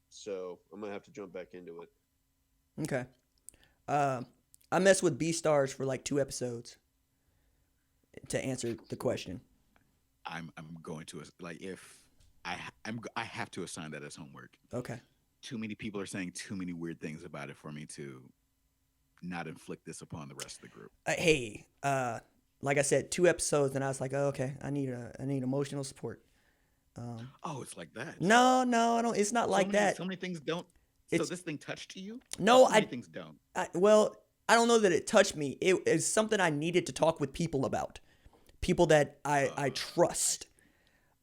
Speaker 5: So I'm gonna have to jump back into it.
Speaker 1: Okay. I messed with Beastars for like 2 episodes to answer the question.
Speaker 2: I'm going to like if I have to assign that as homework.
Speaker 1: Okay.
Speaker 2: Too many people are saying too many weird things about it for me to not inflict this upon the rest of the group.
Speaker 1: Hey, like I said, 2 episodes, and I was like, oh, okay, I need emotional support.
Speaker 2: It's like that.
Speaker 1: No, I don't. It's not like that.
Speaker 2: So many things don't. So this thing touched you?
Speaker 1: No,
Speaker 2: so many things don't.
Speaker 1: I don't know that it touched me. It is something I needed to talk with people about. People that I trust.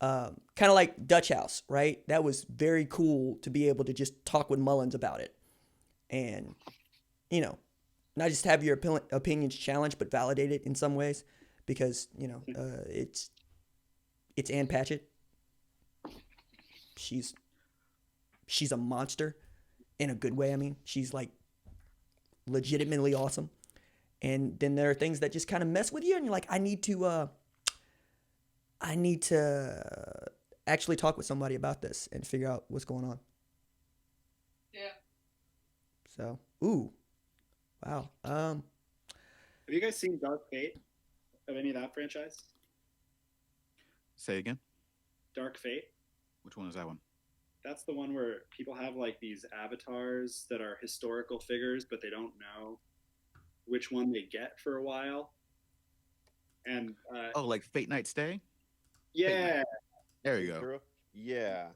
Speaker 1: Kind of like Dutch House, right? That was very cool to be able to just talk with Mullins about it. And, not just have your opinions challenged, but validated in some ways. Because, it's Ann Patchett. She's a monster in a good way. I mean, she's like legitimately awesome. And then there are things that just kind of mess with you, and you're like, I need to actually talk with somebody about this and figure out what's going on.
Speaker 3: Yeah.
Speaker 1: So, wow.
Speaker 4: Have you guys seen Dark Fate? Of any of that franchise?
Speaker 2: Say again.
Speaker 4: Dark Fate.
Speaker 2: Which one is that one?
Speaker 4: That's the one where people have like these avatars that are historical figures, but they don't know which one they get for a while. And
Speaker 2: like Fate Night Stay?
Speaker 4: Yeah.
Speaker 2: There you go.
Speaker 5: Yeah.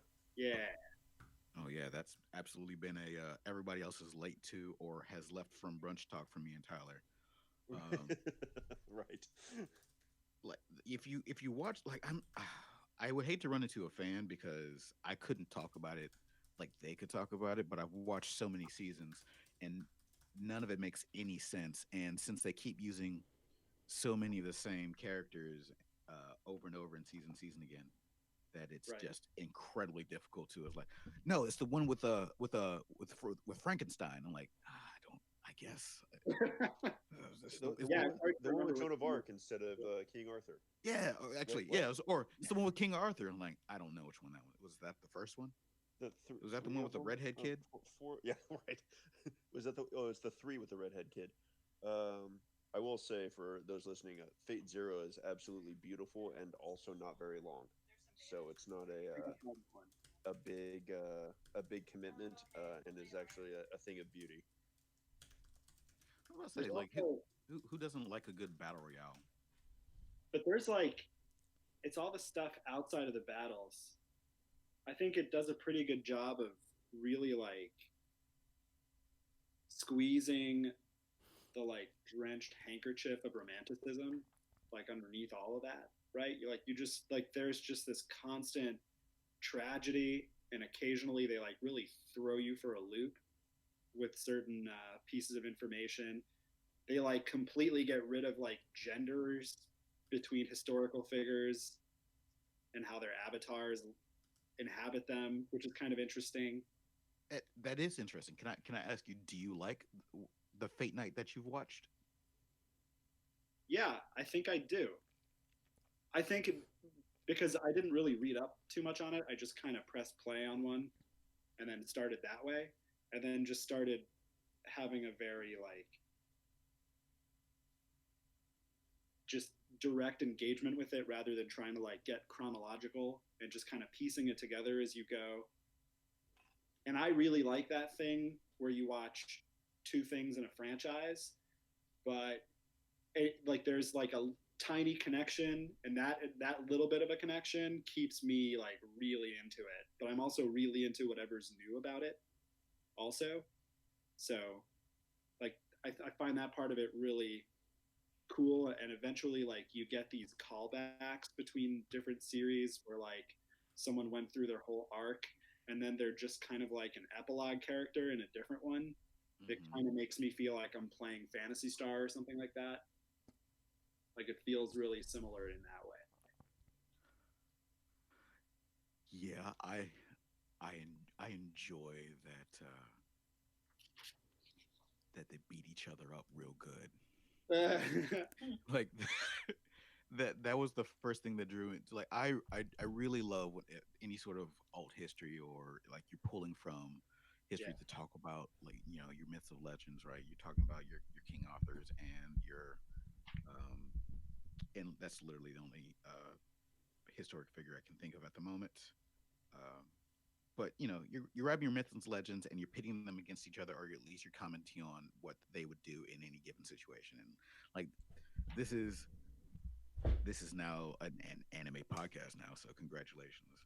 Speaker 2: Oh yeah, that's absolutely been a everybody else is late to or has left from brunch talk for me and Tyler.
Speaker 5: Right.
Speaker 2: Like if you watch, like I would hate to run into a fan because I couldn't talk about it like they could talk about it, but I've watched so many seasons and none of it makes any sense. And since they keep using so many of the same characters over and over in season again, that it's just incredibly difficult to. It's like, no, it's the one with Frankenstein. I'm like, I guess.
Speaker 5: The one with Joan of Arc instead of King Arthur.
Speaker 2: Yeah, actually, yeah. Or it's the one with King Arthur. I'm like, I don't know which one that was. Was that the first one? Was that the one with the redhead kid?
Speaker 5: Yeah, right. Was that the? Oh, it's the 3 with the redhead kid. I will say for those listening, Fate Zero is absolutely beautiful and also not very long, so it's not a big commitment, and is actually a thing of beauty.
Speaker 2: I was about to say, like, who doesn't like a good battle royale?
Speaker 4: But there's like, it's all the stuff outside of the battles. I think it does a pretty good job of really like squeezing the like drenched handkerchief of romanticism like underneath all of that, right? You just like there's just this constant tragedy, and occasionally they like really throw you for a loop with certain pieces of information. They like completely get rid of like genders between historical figures and how their avatars inhabit them, which is kind of interesting.
Speaker 2: That is interesting. Can I ask you, do you like the Fate Night that you've watched?
Speaker 4: Yeah, I think I do. I think because I didn't really read up too much on it, I just kind of pressed play on one and then started that way, and then just started having a very like just direct engagement with it rather than trying to like get chronological and just kind of piecing it together as you go. And I really like that thing where you watch 2 things in a franchise, but it, like there's like a tiny connection, and that little bit of a connection keeps me like really into it. But I'm also really into whatever's new about it also. So like I find that part of it really cool, and eventually like you get these callbacks between different series where like someone went through their whole arc and then they're just kind of like an epilogue character in a different one. It kind of makes me feel like I'm playing Phantasy Star or something like that. Like it feels really similar in that way.
Speaker 2: Yeah, I enjoy that that they beat each other up real good. Like that was the first thing that drew it. Like I really love any sort of alt history, or like you're pulling from history to talk about, like, you know, your myths of legends, right? You're talking about your king authors and your and that's literally the only historic figure I can think of at the moment. Um, but you know, you're grabbing your myths and legends and you're pitting them against each other, or at least you're commenting on what they would do in any given situation. And like this is now an anime podcast now, so congratulations.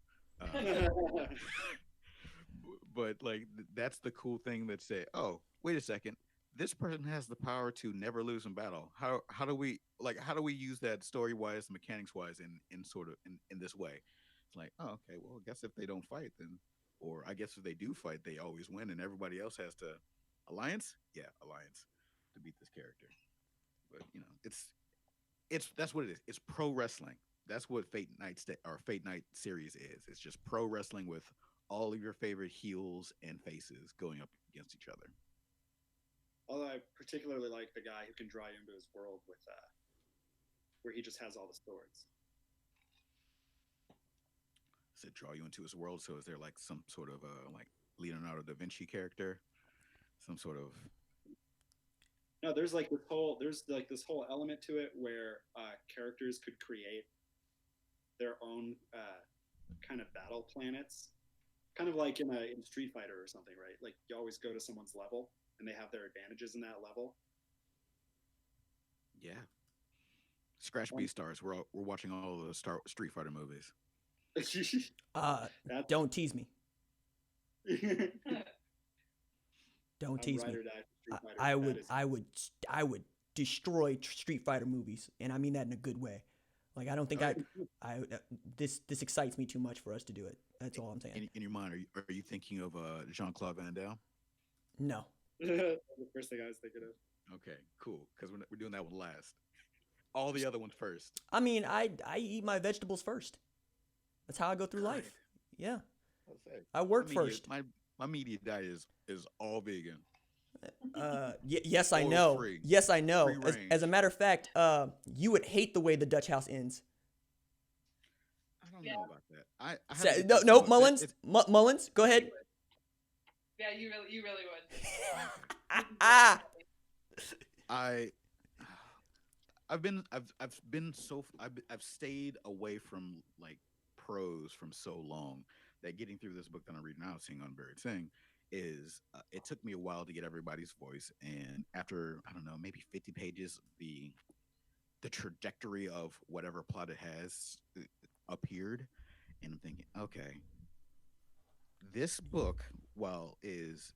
Speaker 2: But like that's the cool thing that say, oh, wait a second, this person has the power to never lose in battle. How do we use that story wise, mechanics wise, in sort of in this way? It's like, oh, okay, well, I guess if they don't fight, then, or I guess if they do fight, they always win, and everybody else has to alliance, alliance to beat this character. But you know, it's that's what it is. It's pro wrestling. That's what Fate Night or Fate Night series is. It's just pro wrestling with all of your favorite heels and faces going up against each other.
Speaker 4: Although I particularly like the guy who can draw you into his world with where he just has all the swords.
Speaker 2: Does it draw you into his world? So is there like some sort of like Leonardo da Vinci character? Some sort of
Speaker 4: No, there's like this whole element to it where characters could create their own kind of battle planets, kind of like in Street Fighter or something, right? Like you always go to someone's level and they have their advantages in that level.
Speaker 2: Yeah. Scratch B stars. We're watching all of the Street Fighter movies.
Speaker 1: Don't tease me. Don't tease me. I would destroy Street Fighter movies, and I mean that in a good way. Like I don't think this excites me too much for us to do it. That's all I'm saying.
Speaker 2: In your mind, are you thinking of Jean-Claude Van Damme?
Speaker 1: No.
Speaker 4: The first thing I was thinking of.
Speaker 2: Okay, cool. Because we're doing that one last. All the other ones first.
Speaker 1: I mean, I eat my vegetables first. That's how I go through life. Yeah. I work first.
Speaker 2: My media diet is all vegan.
Speaker 1: Yes, I know.
Speaker 2: Free.
Speaker 1: Yes, I know. As a matter of fact, you would hate the way the Dutch House ends.
Speaker 2: don't
Speaker 3: Yeah.
Speaker 2: know about that. I have
Speaker 1: So,
Speaker 2: to get
Speaker 1: no,
Speaker 2: this
Speaker 1: no,
Speaker 2: book.
Speaker 1: Mullins. Mullins, go ahead.
Speaker 3: Yeah, you really would.
Speaker 1: Ah.
Speaker 2: I've stayed away from like prose from so long that getting through this book that I'm reading now, seeing on Barrett Sallee, is it took me a while to get everybody's voice, and after I don't know maybe 50 pages, the trajectory of whatever plot it has appeared, and I'm thinking, okay, this book, while is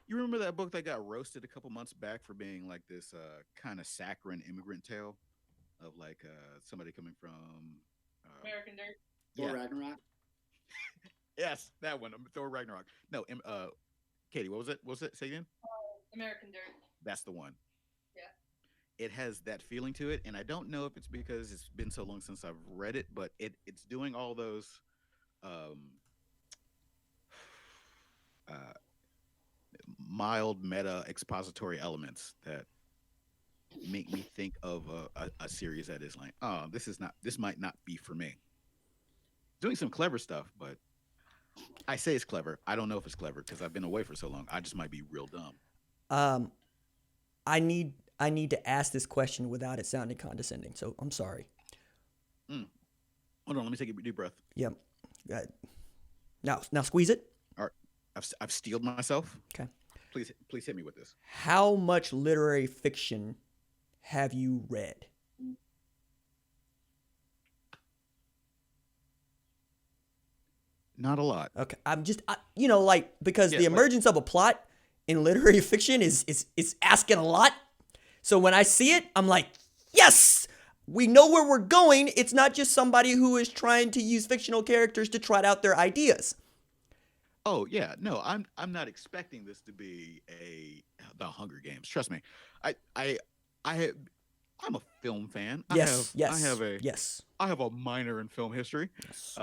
Speaker 2: you remember that book that got roasted a couple months back for being like this kind of saccharine immigrant tale of like somebody coming from
Speaker 3: American Dirt.
Speaker 4: Thor
Speaker 2: yeah.
Speaker 4: Ragnarok.
Speaker 2: Yes, that one. Thor Ragnarok. No, Katie, what was it? What was it? Say again.
Speaker 3: American Dirt.
Speaker 2: That's the one.
Speaker 3: Yeah.
Speaker 2: It has that feeling to it, and I don't know if it's because it's been so long since I've read it, but it's doing all those mild meta expository elements that make me think of a series that is like, oh, this might not be for me. Doing some clever stuff, but I say it's clever. I don't know if it's clever because I've been away for so long. I just might be real dumb.
Speaker 1: I need to ask this question without it sounding condescending, so I'm sorry.
Speaker 2: Hold on, let me take a deep breath.
Speaker 1: Yep. Now squeeze it.
Speaker 2: All right, I've steeled myself.
Speaker 1: Okay.
Speaker 2: Please hit me with this.
Speaker 1: How much literary fiction have you read?
Speaker 2: Not a lot.
Speaker 1: Okay. I'm just because
Speaker 2: Yeah,
Speaker 1: the emergence of a plot in literary fiction is asking a lot. So when I see it, I'm like, yes, we know where we're going. It's not just somebody who is trying to use fictional characters to trot out their ideas.
Speaker 2: Oh yeah, no, I'm not expecting this to be the Hunger Games. Trust me, I'm a film fan.
Speaker 1: Yes.
Speaker 2: I have a minor in film history.
Speaker 1: Yes.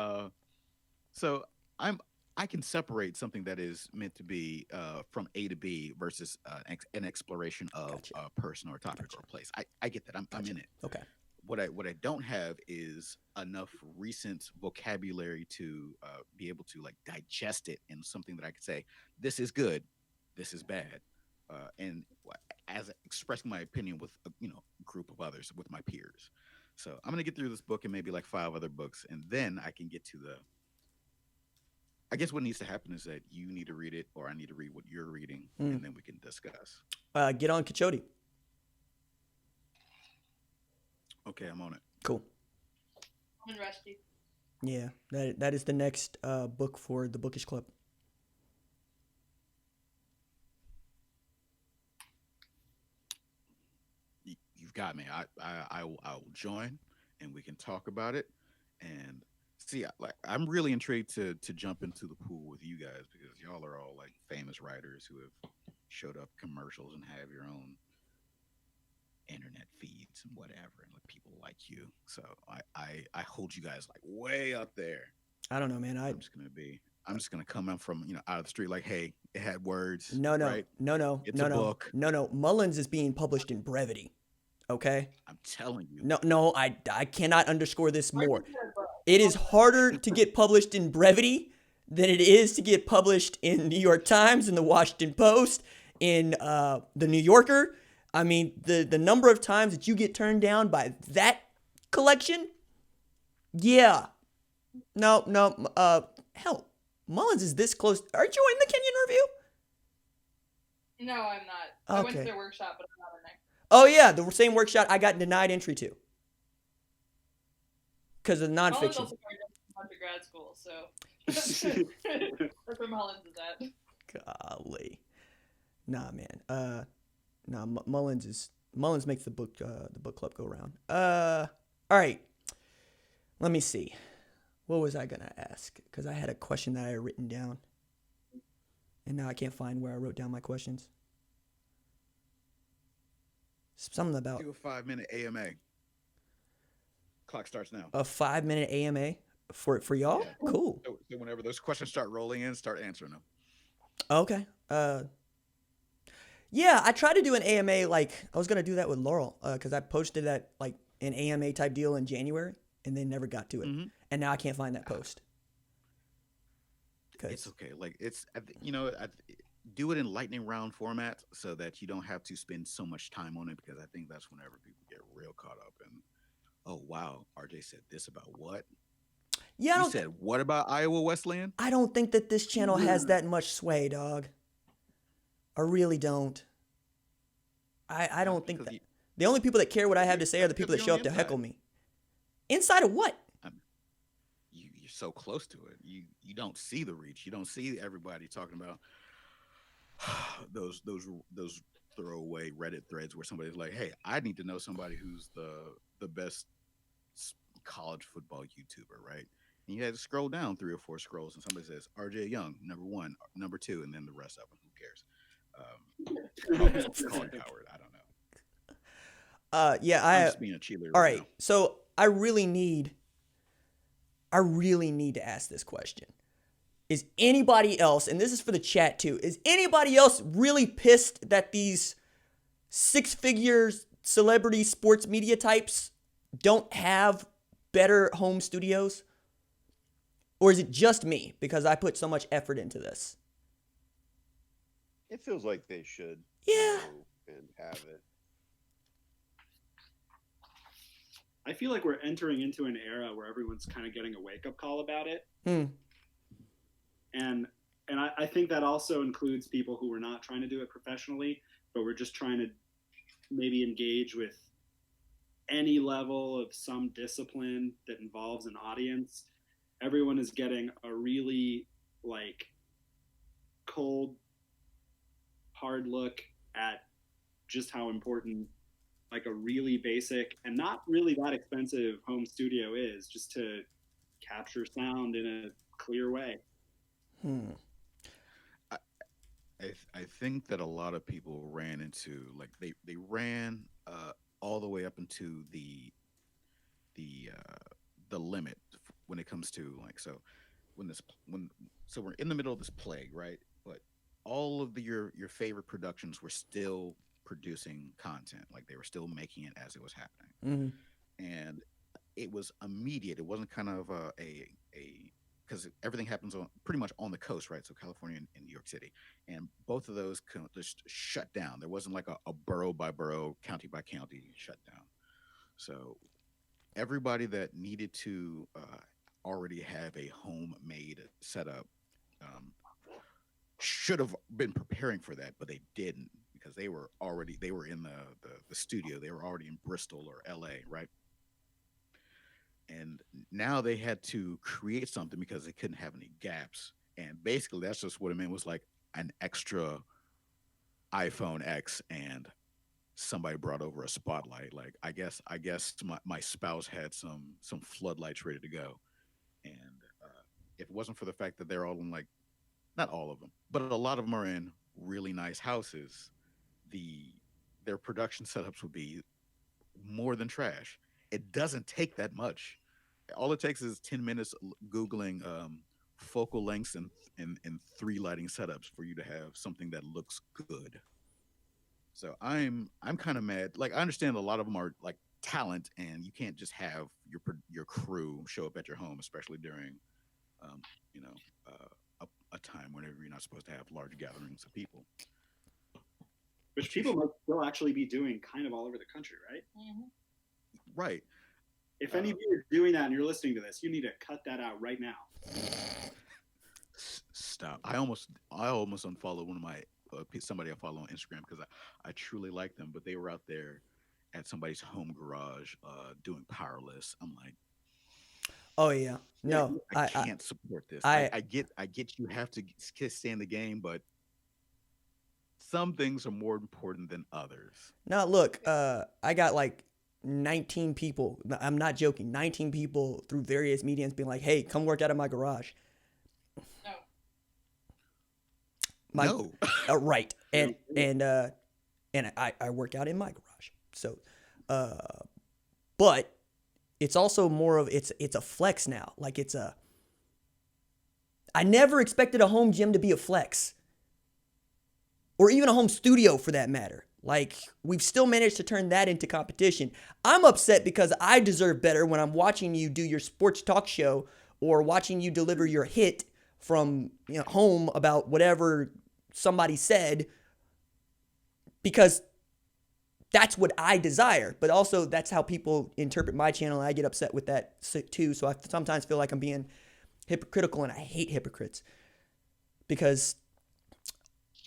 Speaker 2: So I can separate something that is meant to be from A to B versus an exploration of a person or a topic or a place. I get that. I'm in it.
Speaker 1: Okay.
Speaker 2: What I don't have is enough recent vocabulary to be able to like digest it in something that I could say, this is good, this is bad, and as expressing my opinion with a group of others, with my peers. So I'm gonna get through this book and maybe like 5 other books, and then I can get to I guess what needs to happen is that you need to read it, or I need to read what you're reading, and then we can discuss.
Speaker 1: Get on Coyote.
Speaker 2: Okay, I'm on it.
Speaker 1: Cool.
Speaker 3: I'm in Rusty.
Speaker 1: Yeah, that is the next book for the Bookish Club.
Speaker 2: You've got me. I will join, and we can talk about it. And see, I'm really intrigued to jump into the pool with you guys because y'all are all like famous writers who have showed up commercials and have your own internet feeds and whatever, and like people like you. So I hold you guys like way up there.
Speaker 1: I don't know, man.
Speaker 2: I'm just gonna come in from out of the street like, hey, it had words.
Speaker 1: No,
Speaker 2: right?
Speaker 1: no.
Speaker 2: It's a book.
Speaker 1: No. Mullins is being published in brevity. Okay.
Speaker 2: I'm telling you.
Speaker 1: No. I cannot underscore this more. It is harder to get published in brevity than it is to get published in New York Times, in the Washington Post, in the New Yorker. I mean, the number of times that you get turned down by that collection, yeah. No. Hell, Mullins is this close. Aren't you in the Kenyon Review?
Speaker 3: No, I'm not. I went to
Speaker 1: Okay.
Speaker 3: their workshop, but I'm not in there.
Speaker 1: Oh, yeah, the same workshop I got denied entry to. Because of
Speaker 3: Mullins
Speaker 1: nonfiction.
Speaker 3: also went to grad school, so that's where Mullins is at.
Speaker 1: Golly. Nah, man. Mullins makes the book club go round. All right. Let me see. What was I gonna ask? Because I had a question that I had written down, and now I can't find where I wrote down my questions. Something about
Speaker 2: Do a 5-minute AMA. Clock starts now.
Speaker 1: a 5-minute AMA for y'all.
Speaker 2: Yeah.
Speaker 1: Cool.
Speaker 2: So whenever those questions start rolling in, start answering them.
Speaker 1: Okay. Yeah, I tried to do an AMA, like, I was going to do that with Laurel, because I posted that, like, an AMA type deal in January. and they never got to it.
Speaker 2: Mhm.
Speaker 1: And now I can't find that post.
Speaker 2: It's okay. Like do it in lightning round format so that you don't have to spend so much time on it, because I think that's whenever people get real caught up in, oh wow, RJ said this about what?
Speaker 1: Yeah,
Speaker 2: You said what about Iowa Wesleyan?
Speaker 1: I don't think that this channel has that much sway, dog. I really don't. I don't think that. The only people that care what I have to say are the people that show up to heckle me. Inside of what?
Speaker 2: You're so close to it. You don't see the reach. You don't see everybody talking about those throwaway Reddit threads where somebody's like, "Hey, I need to know somebody who's the best college football YouTuber," right? And you had to scroll down 3 or 4 scrolls, and somebody says RJ Young, number 1, number 2, and then the rest of them. Who cares? Colin Coward. I don't know.
Speaker 1: Yeah,
Speaker 2: I'm just being a cheerleader.
Speaker 1: All right,
Speaker 2: now.
Speaker 1: so I really need to ask this question. Is anybody else, and this is for the chat too, is anybody else really pissed that these 6-figure celebrity sports media types don't have better home studios? Or is it just me because I put so much effort into this?
Speaker 5: It feels like they should.
Speaker 1: Yeah.
Speaker 5: And have it.
Speaker 4: I feel like we're entering into an era where everyone's kind of getting a wake-up call about it. And I think that also includes people who are not trying to do it professionally, but we're just trying to maybe engage with any level of some discipline that involves an audience. Everyone is getting a really like cold, hard look at just how important like a really basic and not really that expensive home studio is, just to capture sound in a clear way.
Speaker 2: I think that a lot of people ran into like they ran all the way up into the limit when it comes to like, so we're in the middle of this plague, right? But all of your favorite productions were still producing content, like they were still making it as it was happening. And it was immediate. It wasn't kind of a because everything happens pretty much on the coast, right? So California and New York City, and both of those just shut down. There wasn't like a borough by borough, county by county shutdown. So everybody that needed to already have a homemade setup should have been preparing for that, but they didn't, because they were in the studio. They were already in Bristol or LA, right? And now they had to create something because they couldn't have any gaps. And basically that's just what it meant, was like an extra iPhone X, and somebody brought over a spotlight. Like I guess my spouse had some floodlights ready to go. And if it wasn't for the fact that they're all in, like, not all of them, but a lot of them are in really nice houses, their production setups would be more than trash. It doesn't take that much. All it takes is 10 minutes Googling focal lengths and 3 lighting setups for you to have something that looks good. So I'm kind of mad. Like, I understand a lot of them are like talent, and you can't just have your crew show up at your home, especially during a time whenever you're not supposed to have large gatherings of people.
Speaker 4: Which people might still actually be doing kind of all over the country, right?
Speaker 3: Mm-hmm.
Speaker 2: Right.
Speaker 4: If any of you are doing that and you're listening to this, you need to cut that out right now.
Speaker 2: Stop. I almost unfollowed one of my somebody I follow on Instagram because I truly like them, but they were out there at somebody's home garage doing powerless. I'm like,
Speaker 1: oh yeah, no,
Speaker 2: I can't support this. I get you have to stay in the game, but some things are more important than others.
Speaker 1: Now look, I got like 19 people. I'm not joking. 19 people through various mediums being like, "Hey, come work out of my garage."
Speaker 2: No.
Speaker 1: Right. And I work out in my garage. So, but it's also more of it's a flex now. Like I never expected a home gym to be a flex, or even a home studio for that matter. Like, we've still managed to turn that into competition. I'm upset because I deserve better when I'm watching you do your sports talk show or watching you deliver your hit from home about whatever somebody said, because that's what I desire. But also, that's how people interpret my channel, and I get upset with that too. So I sometimes feel like I'm being hypocritical, and I hate hypocrites. Because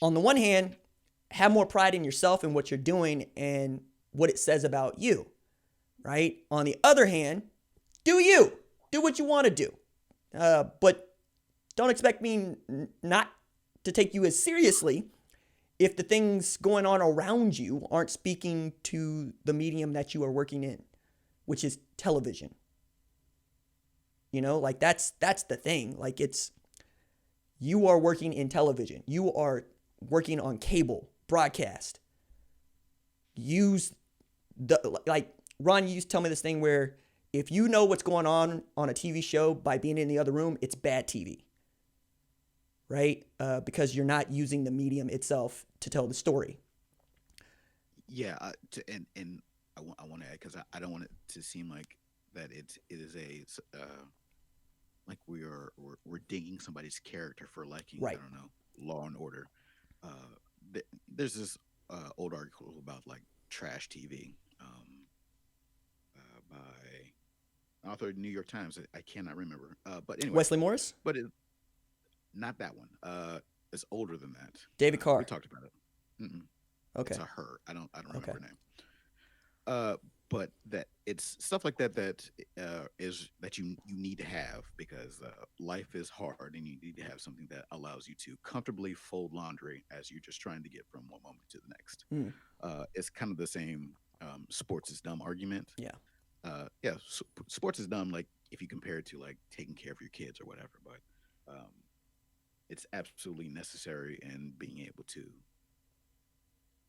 Speaker 1: on the one hand, have more pride in yourself and what you're doing and what it says about you, right? On the other hand, do you. Do what you want to do. But don't expect me not to take you as seriously if the things going on around you aren't speaking to the medium that you are working in, which is television. Like that's the thing. Like, you are working in television. You are working on cable broadcast. Ron used to tell me this thing where if you know what's going on a TV show by being in the other room, it's bad TV, right? Because you're not using the medium itself to tell the story.
Speaker 2: Yeah, and I want to add, because I don't want it to seem like that it is like we're digging somebody's character for liking,
Speaker 1: right.
Speaker 2: I don't know, Law and Order. There's this old article about like trash TV by author of the New York Times. I cannot remember. But anyway,
Speaker 1: Wesley Morris?
Speaker 2: But not that one. It's older than that.
Speaker 1: David Carr.
Speaker 2: We talked about it. Mm-mm.
Speaker 1: Okay.
Speaker 2: It's a her. I don't remember her name. But that it's stuff like that is that you need to have, because life is hard, and you need to have something that allows you to comfortably fold laundry as you're just trying to get from one moment to the next. It's kind of the same sports is dumb argument.
Speaker 1: Yeah.
Speaker 2: Sports is dumb, like if you compare it to like taking care of your kids or whatever, but it's absolutely necessary in being able to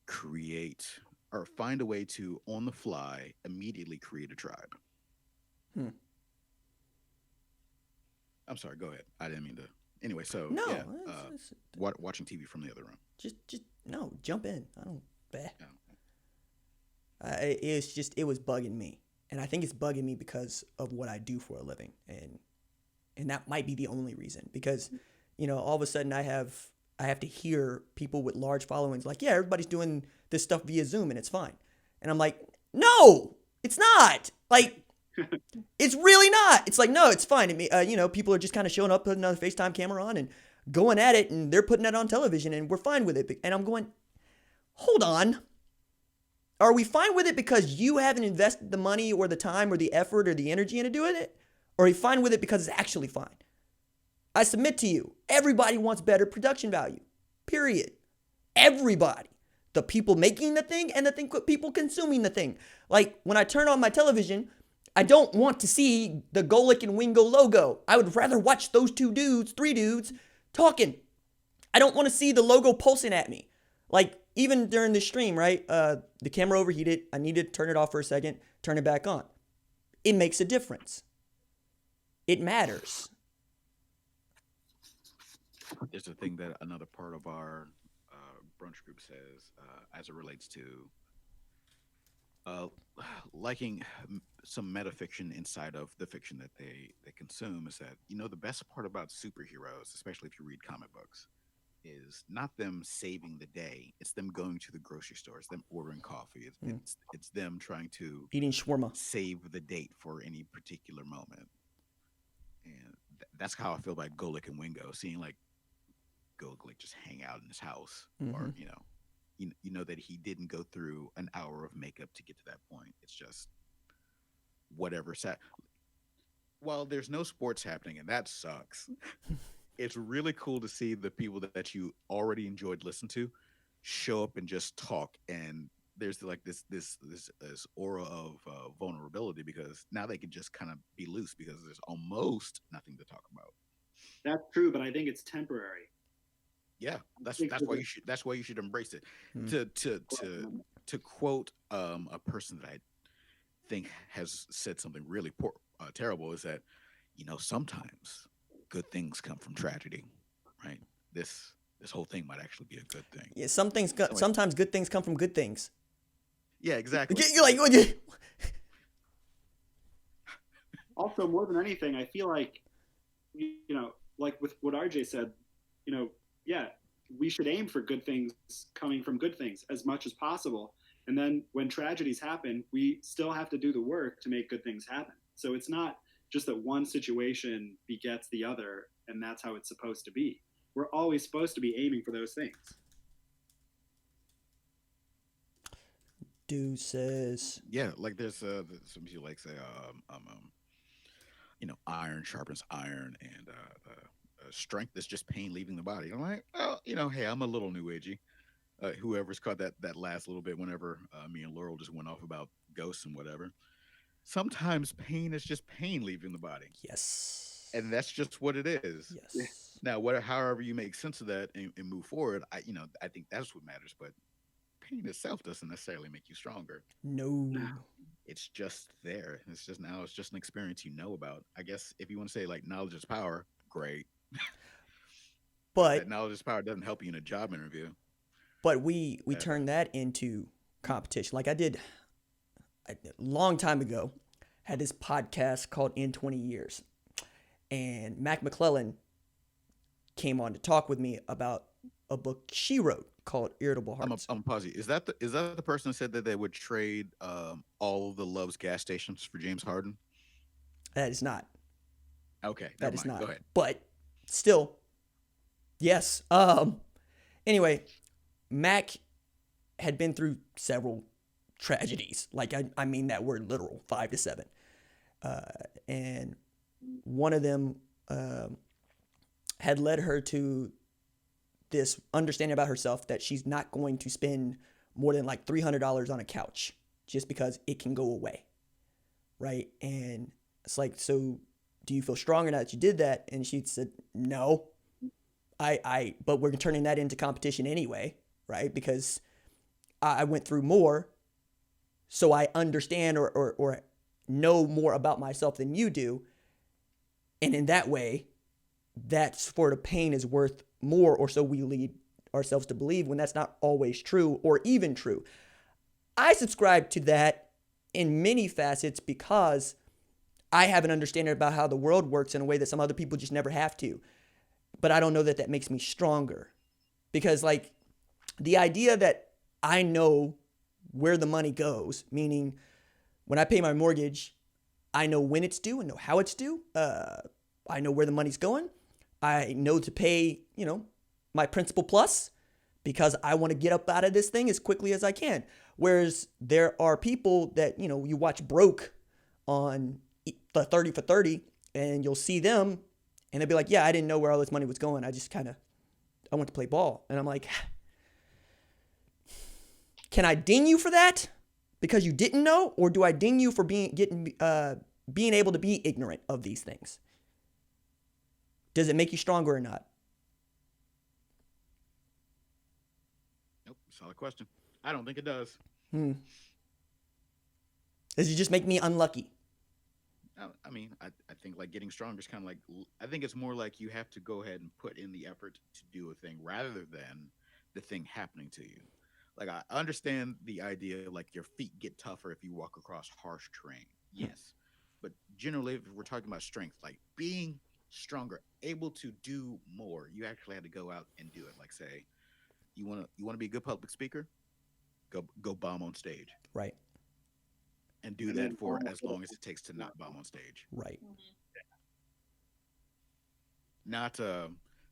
Speaker 2: create or find a way to, on the fly, immediately create a tribe. I'm sorry, go ahead. I didn't mean to. Anyway, so
Speaker 1: no,
Speaker 2: yeah, watching TV from the other room.
Speaker 1: Just no, jump in. I don't. It was bugging me, and I think it's bugging me because of what I do for a living, and that might be the only reason. Because all of a sudden I have to hear people with large followings like, yeah, everybody's doing this stuff via Zoom and it's fine. And I'm like, no, it's not. Like, it's really not. It's like, no, it's fine. People are just kind of showing up, putting another FaceTime camera on and going at it, and they're putting it on television, and we're fine with it. And I'm going, hold on. Are we fine with it because you haven't invested the money or the time or the effort or the energy into doing it? Or are we fine with it because it's actually fine? I submit to you, everybody wants better production value, period. Everybody. The people making the thing and the people consuming the thing. Like, when I turn on my television, I don't want to see the Golick and Wingo logo. I would rather watch those three dudes talking. I don't want to see the logo pulsing at me. Like, even during the stream, right? The camera overheated. I needed to turn it off for a second, turn it back on. It makes a difference. It matters.
Speaker 2: There's a thing that another part of our brunch group says as it relates to liking some metafiction inside of the fiction that they consume, is that the best part about superheroes, especially if you read comic books, is not them saving the day. It's them going to the grocery store. It's them ordering coffee. It's them trying to
Speaker 1: eating shawarma,
Speaker 2: save the date for any particular moment. And that's how I feel about Golick and Wingo, seeing like Golick just hang out in his house, or you know that he didn't go through an hour of makeup to get to that point. It's just whatever. Well, there's no sports happening, and that sucks. It's really cool to see the people that you already enjoyed listening to show up and just talk, and there's like this aura of vulnerability, because now they can just kind of be loose because there's almost nothing to talk about.
Speaker 4: That's true, but I think it's temporary.
Speaker 2: Yeah, that's why you should embrace it. To quote a person that I think has said something really terrible, is that sometimes good things come from tragedy, right? This this whole thing might actually be a good thing.
Speaker 1: Yeah, sometimes good things come from good things.
Speaker 2: Yeah, exactly.
Speaker 1: You're like,
Speaker 4: Also, more than anything, I feel like, like with what RJ said, yeah, we should aim for good things coming from good things as much as possible. And then when tragedies happen, we still have to do the work to make good things happen. So it's not just that one situation begets the other, and that's how it's supposed to be. We're always supposed to be aiming for those things.
Speaker 1: Deuces.
Speaker 2: Yeah, like there's some people like say, iron sharpens iron, and strength is just pain leaving the body. I'm like, well, hey, I'm a little new agey. Whoever's caught that last little bit whenever me and Laurel just went off about ghosts and whatever. Sometimes pain is just pain leaving the body.
Speaker 1: Yes.
Speaker 2: And that's just what it is.
Speaker 1: Yes.
Speaker 2: Now, however you make sense of that and move forward, I think that's what matters. But pain itself doesn't necessarily make you stronger.
Speaker 1: No.
Speaker 2: It's just there. It's just an experience you know about. I guess if you want to say like knowledge is power, great.
Speaker 1: But
Speaker 2: that knowledge is power doesn't help you in a job interview.
Speaker 1: But we turned that into competition. Like I did a long time ago, had this podcast called In 20 Years. And Mac McClellan came on to talk with me about a book she wrote called Irritable Hearts.
Speaker 2: I'm pausing. Is that the person that said that they would trade all the Love's gas stations for James Harden?
Speaker 1: That is not.
Speaker 2: Okay,
Speaker 1: That is not.
Speaker 2: Go ahead.
Speaker 1: But still, yes. Anyway, Mac had been through several tragedies. Like I mean that word literal, 5 to 7. And one of them had led her to this understanding about herself that she's not going to spend more than like $300 on a couch just because it can go away. Right? And it's like, so do you feel stronger now that you did that? And she said, no, but we're turning that into competition anyway, right? Because I went through more, so I understand or know more about myself than you do. And in that way, that sort of pain is worth more, or so we lead ourselves to believe, when that's not always true or even true. I subscribe to that in many facets because I have an understanding about how the world works in a way that some other people just never have to. But I don't know that makes me stronger. Because like the idea that I know where the money goes, meaning when I pay my mortgage, I know when it's due and know how it's due. I know where the money's going. I know to pay, my principal plus because I want to get up out of this thing as quickly as I can. Whereas there are people that, you watch Broke on the 30 for 30 and you'll see them and they'll be like, yeah, I didn't know where all this money was going. I just I went to play ball. And I'm like, can I ding you for that because you didn't know? Or do I ding you for being able to be ignorant of these things? Does it make you stronger or not?
Speaker 2: Nope. Solid question. I don't think it does.
Speaker 1: Does it just make me unlucky?
Speaker 2: I mean, I think like getting stronger is kind of like, I think it's more like you have to go ahead and put in the effort to do a thing rather than the thing happening to you. Like I understand the idea, like your feet get tougher if you walk across harsh terrain. Yes. But generally, if we're talking about strength, like being stronger, able to do more, you actually had to go out and do it. Like say, you want to be a good public speaker, go bomb on stage.
Speaker 1: Right.
Speaker 2: And do that for as long as it takes to not bomb on stage.
Speaker 1: Right.
Speaker 2: Not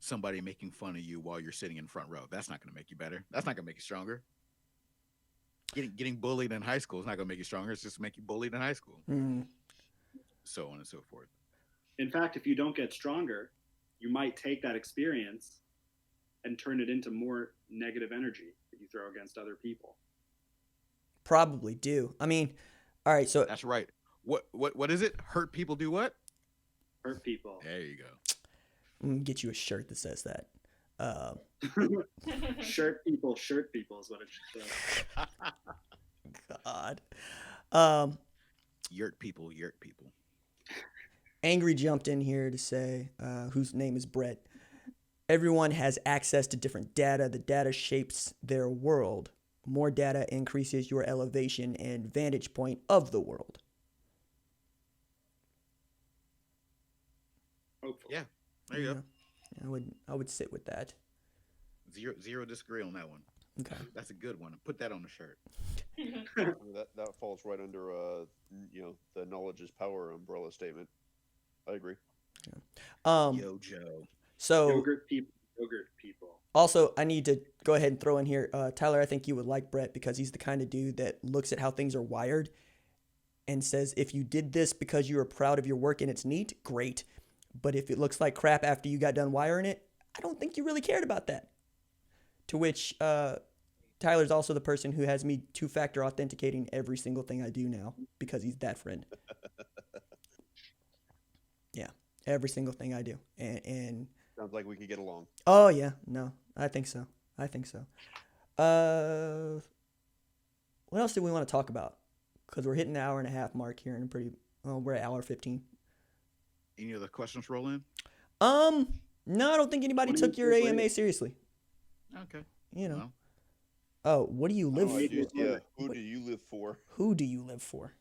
Speaker 2: somebody making fun of you while you're sitting in front row. That's not going to make you better. That's not going to make you stronger. Getting bullied in high school is not going to make you stronger. It's just make you bullied in high school. So on and so forth.
Speaker 4: In fact, if you don't get stronger, you might take that experience and turn it into more negative energy that you throw against other people.
Speaker 1: Probably do. I mean, all right, so
Speaker 2: that's right. What is it? Hurt people do what?
Speaker 4: Hurt people.
Speaker 2: There you go.
Speaker 1: I'm gonna get you a shirt that says that.
Speaker 4: Shirt people is what it should say.
Speaker 1: God.
Speaker 2: Yurt people.
Speaker 1: Angry jumped in here to say, whose name is Brett. everyone has access to different data. The data shapes their world. More data increases your elevation and vantage point of the world.
Speaker 4: Hopefully.
Speaker 2: Yeah, there you go.
Speaker 1: I would sit with that.
Speaker 2: Zero disagree on that one.
Speaker 1: Okay.
Speaker 2: That's a good one. Put that on the shirt.
Speaker 5: That falls right under the knowledge is power umbrella statement. I agree.
Speaker 2: Yo, Joe.
Speaker 1: So
Speaker 4: Yogurt people.
Speaker 1: also, I need to go ahead and throw in here, Tyler, I think you would like Brett because he's the kind of dude that looks at how things are wired and says, if you did this because you were proud of your work and it's neat, great. But if it looks like crap after you got done wiring it, I don't think you really cared about that. To which Tyler's also the person who has me two-factor authenticating every single thing I do now because he's that friend. Yeah, every single thing I do. And
Speaker 5: Sounds like we could get along.
Speaker 1: oh, yeah, no, I think so. What else do we want to talk about? Because we're hitting the hour and a half mark here and we're at hour 15.
Speaker 2: Any other questions roll in?
Speaker 1: No, I don't think anybody took your AMA seriously.
Speaker 2: Okay.
Speaker 1: You know.
Speaker 2: Well,
Speaker 1: Oh, what do you live
Speaker 5: Oh,
Speaker 1: for?
Speaker 5: dude, yeah. Who do you live for?
Speaker 1: Who do you live for?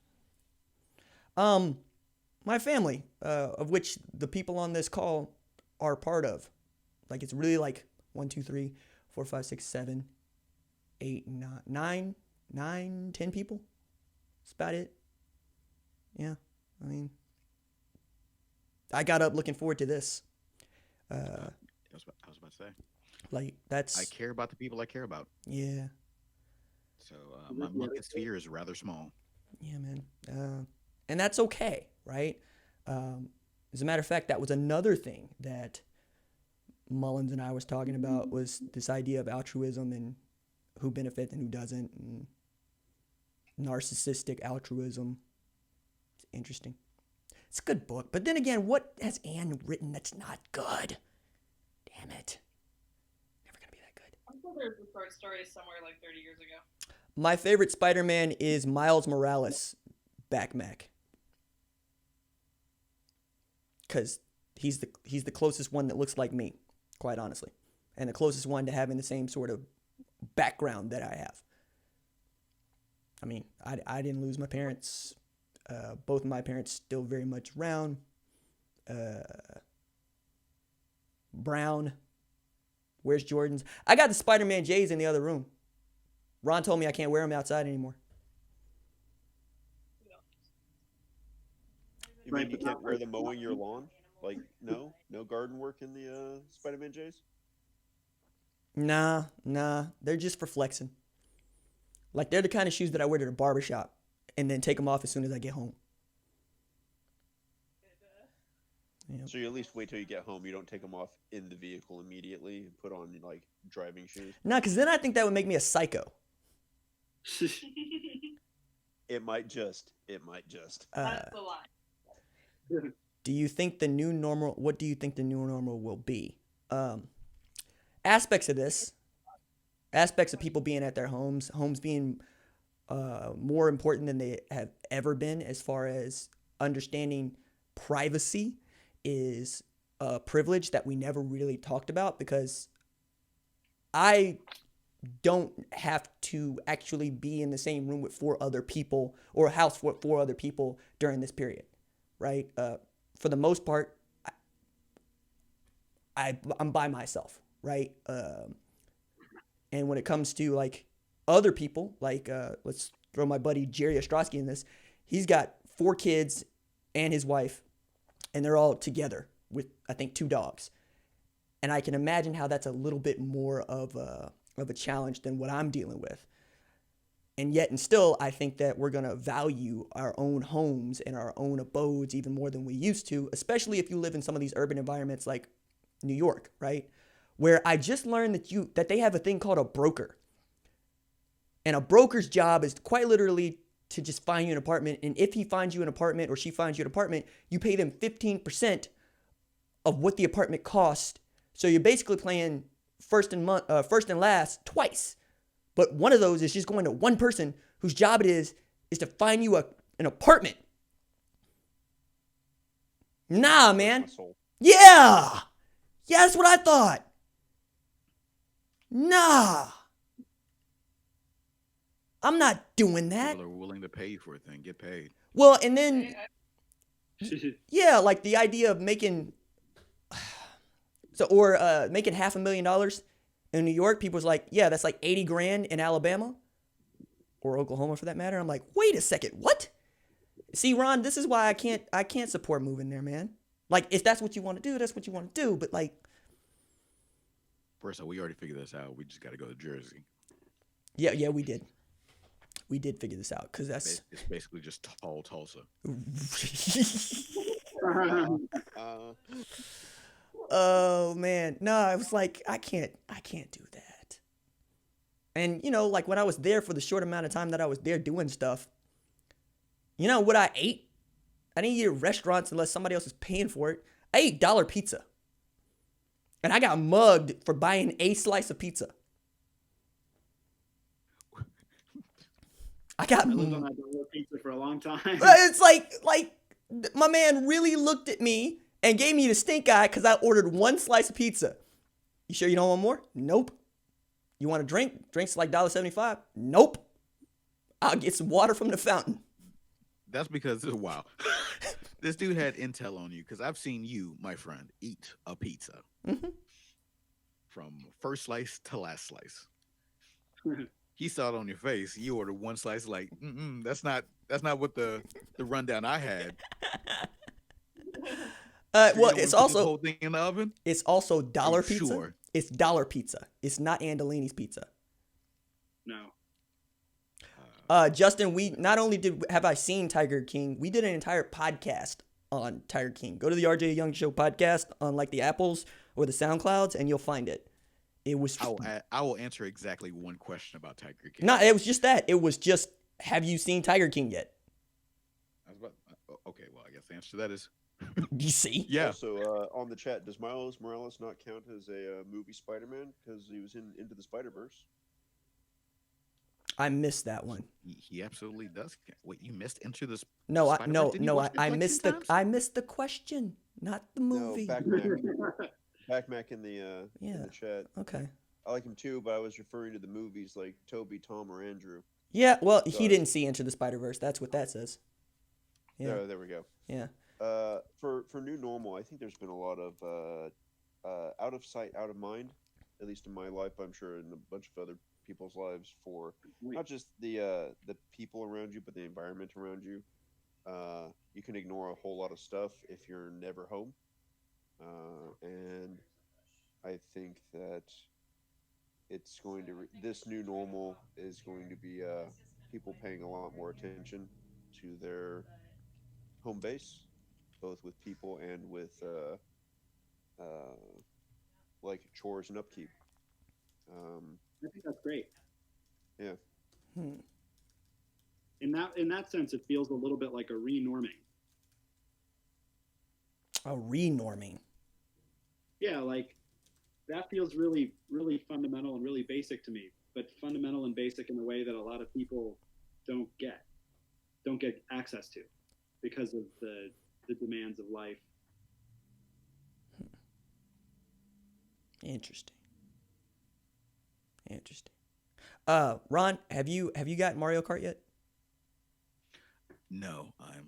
Speaker 1: My family, of which the people on this call are part of. Like, it's really like 1, 2, 3, 4, 5, 6, 7, 8, 9, 10 people. That's about it. Yeah, I mean, I got up looking forward to this.
Speaker 2: I was about to say.
Speaker 1: Like, that's,
Speaker 2: I care about the people I care about.
Speaker 1: yeah,
Speaker 2: So my sphere is rather small.
Speaker 1: yeah, man. And that's okay, right? As a matter of fact, that was another thing that Mullins and I was talking about, was this idea of altruism and who benefits and who doesn't, and narcissistic altruism. It's interesting. It's a good book. But then again, what has Anne written that's not good? Damn it. Never going to be that good.
Speaker 3: I'm sure there's a short story somewhere like 30 years ago.
Speaker 1: My favorite Spider-Man is Miles Morales, Back Mac. Because he's the closest one that looks like me, quite honestly. And the closest one to having the same sort of background that I have. I mean, I didn't lose my parents. Both of my parents still very much around. Brown. Where's Jordan's? I got the Spider-Man J's in the other room. Ron told me I can't wear them outside anymore.
Speaker 5: You mean you can't wear them mowing your lawn? Like, no garden work in the Spider-Man J's?
Speaker 1: Nah. They're just for flexing. Like, they're the kind of shoes that I wear to the barbershop and then take them off as soon as I get home. Yeah.
Speaker 5: So you at least wait till you get home. You don't take them off in the vehicle immediately and put on, like, driving shoes?
Speaker 1: Nah, because then I think that would make me a psycho.
Speaker 5: It might just.
Speaker 3: That's the line.
Speaker 1: Do you think the new normal, what do you think the new normal will be? Aspects of this, aspects of people being at their homes being more important than they have ever been as far as understanding privacy is a privilege that we never really talked about, because I don't have to actually be in the same room with 4 other people or a house with 4 other people during this period, right? For the most part, I'm by myself, right? And when it comes to like other people, like let's throw my buddy Jerry Ostrowski in this. He's got 4 kids and his wife, and they're all together with, I think, 2 dogs. And I can imagine how that's a little bit more of a challenge than what I'm dealing with. And yet and still, I think that we're going to value our own homes and our own abodes even more than we used to, especially if you live in some of these urban environments like New York, right? Where I just learned that they have a thing called a broker. And a broker's job is quite literally to just find you an apartment. And if he finds you an apartment or she finds you an apartment, you pay them 15% of what the apartment costs. So you're basically playing first and last twice. But one of those is just going to one person whose job it is to find you an apartment. Nah, man. Yeah, that's what I thought. Nah. I'm not doing that.
Speaker 2: People are willing to pay you for a thing. Get paid.
Speaker 1: Well, and then, yeah, like the idea of making, making $500,000 in New York, people was like, yeah, that's like 80 grand in Alabama or Oklahoma for that matter. I'm like, wait a second, what? See, Ron, this is why I can't support moving there, man. Like, if that's what you want to do, that's what you want to do. But like,
Speaker 2: First of all, we already figured this out. We just got to go to Jersey.
Speaker 1: yeah, we did. We did figure this out because that's
Speaker 2: It's basically just tall Tulsa.
Speaker 1: Oh man, no, I was like, I can't do that. And you know, like when I was there for the short amount of time that I was there doing stuff, you know what I ate? I didn't eat at restaurants unless somebody else was paying for it. I ate dollar pizza, and I got mugged for buying a slice of pizza. I
Speaker 4: lived on that dollar pizza for a long time.
Speaker 1: It's like my man really looked at me and gave me the stink eye because I ordered one slice of pizza. You sure you don't want more? Nope. You want a drink? Drinks like $1.75? Nope. I'll get some water from the fountain.
Speaker 2: That's because, wow, this dude had intel on you because I've seen you, my friend, eat a pizza from first slice to last slice. He saw it on your face. You ordered one slice, like, that's not what the rundown I had.
Speaker 1: Well, it's also
Speaker 2: the whole thing in the oven.
Speaker 1: It's also dollar pizza.
Speaker 2: Sure?
Speaker 1: It's dollar pizza. It's not Andolini's pizza.
Speaker 4: No.
Speaker 1: Justin, we not only have I seen Tiger King, we did an entire podcast on Tiger King. Go to the RJ Young Show podcast on like the Apples or the SoundClouds, and you'll find it. It was.
Speaker 2: I will answer exactly one question about Tiger King.
Speaker 1: No, it was just that. It was just, have you seen Tiger King yet?
Speaker 2: Okay, well, I guess the answer to that is
Speaker 1: You see?
Speaker 2: yeah.
Speaker 5: Also, on the chat, does Miles Morales not count as a movie Spider-Man because he was in Into the Spider-Verse?
Speaker 1: I missed that one.
Speaker 2: He absolutely does. Wait, you missed Into the
Speaker 1: No, I
Speaker 2: Spider-Verse?
Speaker 1: missed I missed the question, not the movie.
Speaker 5: No, Back in the chat.
Speaker 1: Okay.
Speaker 5: I like him too, but I was referring to the movies like Toby, Tom, or Andrew.
Speaker 1: Yeah, well, he didn't see Into the Spider-Verse. That's what that says. Yeah.
Speaker 5: There we go.
Speaker 1: Yeah.
Speaker 5: For new normal, I think there's been a lot of out of sight, out of mind. At least in my life, I'm sure in a bunch of other people's lives, for not just the people around you, but the environment around you. You can ignore a whole lot of stuff if you're never home, and I think that it's going to this new normal is going to be people paying a lot more attention to their home base, both with people and with like chores and upkeep.
Speaker 4: I think that's great.
Speaker 5: Yeah.
Speaker 4: In that sense, it feels a little bit like a renorming.
Speaker 1: A renorming.
Speaker 4: Yeah, like that feels really, really fundamental and really basic to me, but fundamental and basic in a way that a lot of people don't get access to because of the demands of life.
Speaker 1: Interesting. Ron, have you got Mario Kart yet?
Speaker 2: No, I'm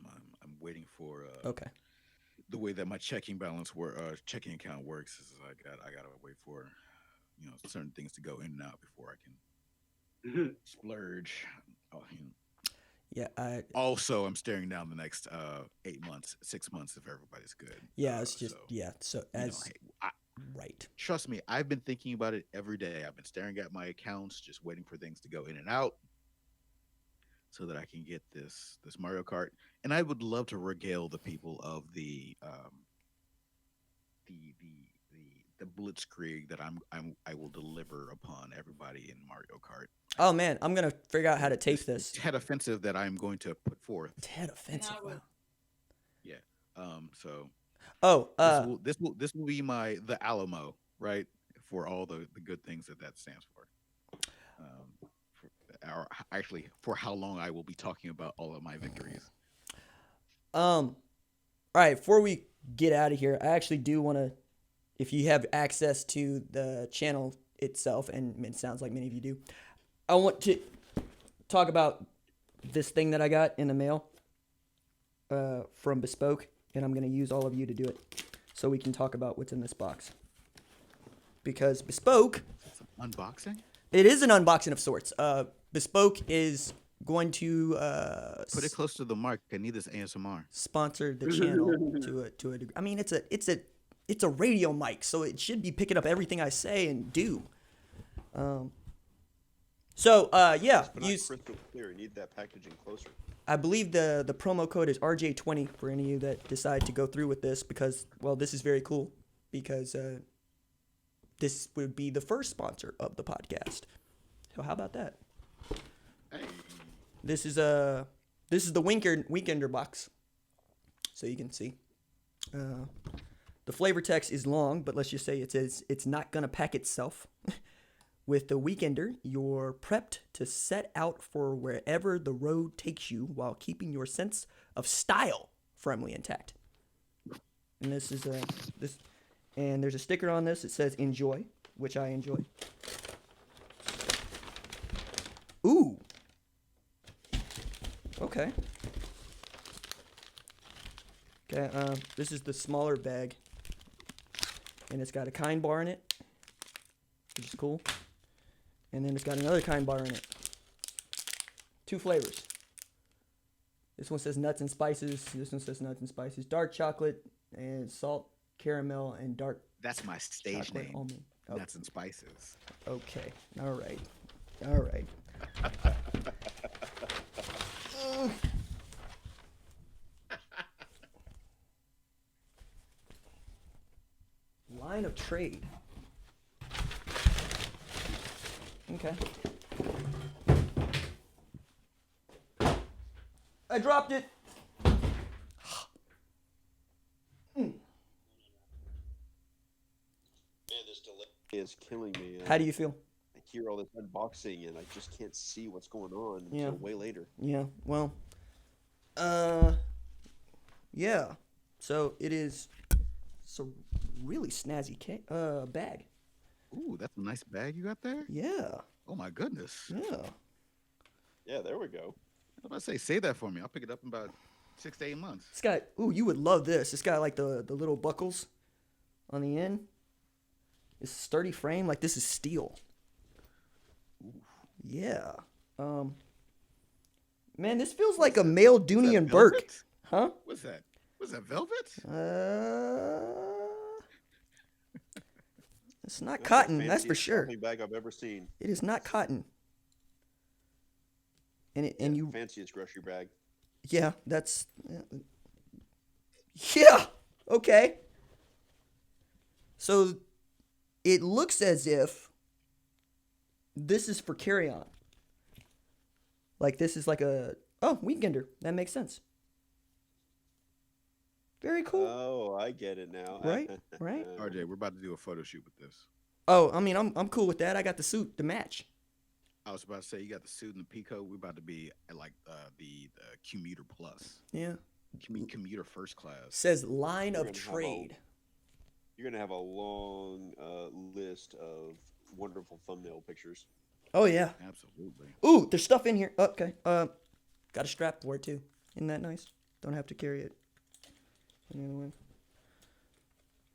Speaker 2: waiting for
Speaker 1: Okay.
Speaker 2: the way that my checking account works is I gotta wait for certain things to go in and out before I can splurge.
Speaker 1: Yeah.
Speaker 2: Also, I'm staring down the next 8 months, 6 months if everybody's good.
Speaker 1: Yeah, it's just right.
Speaker 2: Trust me, I've been thinking about it every day. I've been staring at my accounts, just waiting for things to go in and out, so that I can get this Mario Kart. And I would love to regale the people of the blitzkrieg that I will deliver upon everybody in Mario Kart.
Speaker 1: Oh man, I'm gonna figure out how to tape this.
Speaker 2: Ted offensive that I'm going to put forth.
Speaker 1: Ted offensive. Wow.
Speaker 2: Yeah. So.
Speaker 1: Oh.
Speaker 2: This will be the Alamo, right, for all the good things that stands for. For how long I will be talking about all of my victories.
Speaker 1: All right, before we get out of here, I actually do want to, if you have access to the channel, itself, and it sounds like many of you do. I want to talk about this thing that I got in the mail from Bespoke, and I'm going to use all of you to do it so we can talk about what's in this box. Because Bespoke...
Speaker 2: Unboxing?
Speaker 1: It is an unboxing of sorts. Bespoke is going to
Speaker 2: Put it close to the mic. I need this ASMR.
Speaker 1: sponsor the channel to a degree. I mean, it's a radio mic, so it should be picking up everything I say and do. Yeah,
Speaker 5: But not
Speaker 1: use.
Speaker 5: crystal clear. You need that packaging closer.
Speaker 1: I believe the promo code is RJ20 for any of you that decide to go through with this because, well, this is very cool because this would be the first sponsor of the podcast. So how about that?
Speaker 2: Hey.
Speaker 1: This is the Weekender box, so you can see. The flavor text is long, but let's just say it says it's not gonna pack itself. With the Weekender, you're prepped to set out for wherever the road takes you while keeping your sense of style firmly intact. And this is this, and there's a sticker on this. It says "Enjoy," which I enjoy. Ooh. Okay. Okay. This is the smaller bag, and it's got a kind bar in it, which is cool. And then it's got another kind bar in it. 2 flavors. This one says nuts and spices. This one says nuts and spices. Dark chocolate and salt, caramel, and dark
Speaker 2: That's my stage
Speaker 1: chocolate
Speaker 2: name.
Speaker 1: almond. Oh,
Speaker 2: Nuts and spices.
Speaker 1: okay. All right. All right. Line of trade. Okay. I dropped it.
Speaker 5: Man, this delay is killing me.
Speaker 1: How do you feel?
Speaker 5: I hear all this unboxing and I just can't see what's going on
Speaker 1: Yeah.
Speaker 5: until way later.
Speaker 1: Yeah, well, yeah. So it's a really snazzy bag.
Speaker 2: Ooh, that's a nice bag you got there.
Speaker 1: Yeah,
Speaker 2: Oh my goodness.
Speaker 1: yeah.
Speaker 5: Yeah, there we go.
Speaker 2: What about to say that for me? I'll pick it up in about 6 to 8 months.
Speaker 1: It's got, ooh, you would love this. It's got like the little buckles on the end. It's a sturdy frame, like this is steel. Yeah. Man, this feels like a male Dooney
Speaker 2: that
Speaker 1: and Burke.
Speaker 2: velvet?
Speaker 1: Huh?
Speaker 2: What's that? What's that, velvet?
Speaker 1: It's not
Speaker 5: That's the
Speaker 1: cotton, that's for
Speaker 5: fanciest
Speaker 1: sure.
Speaker 5: shopping bag I've ever seen.
Speaker 1: It is not cotton. And you,
Speaker 5: Fanciest grocery bag.
Speaker 1: yeah, that's, yeah, okay. So it looks as if this is for carry-on. Like this is like Weekender. That makes sense. Very cool.
Speaker 5: Oh, I get it now.
Speaker 1: Right, right.
Speaker 2: RJ, we're about to do a photo shoot with this.
Speaker 1: Oh, I mean, I'm cool with that. I got the suit to match.
Speaker 2: I was about to say, you got the suit and the peacoat. We're about to be at like the commuter plus.
Speaker 1: Yeah.
Speaker 2: Commuter first class.
Speaker 1: Says line
Speaker 5: You're
Speaker 1: of
Speaker 5: gonna have
Speaker 1: trade.
Speaker 5: You're gonna have a long list of wonderful thumbnail pictures.
Speaker 1: Oh yeah.
Speaker 2: Absolutely.
Speaker 1: Ooh, there's stuff in here. Oh, okay. Got a strap for it too. Isn't that nice? Don't have to carry it. Any other one?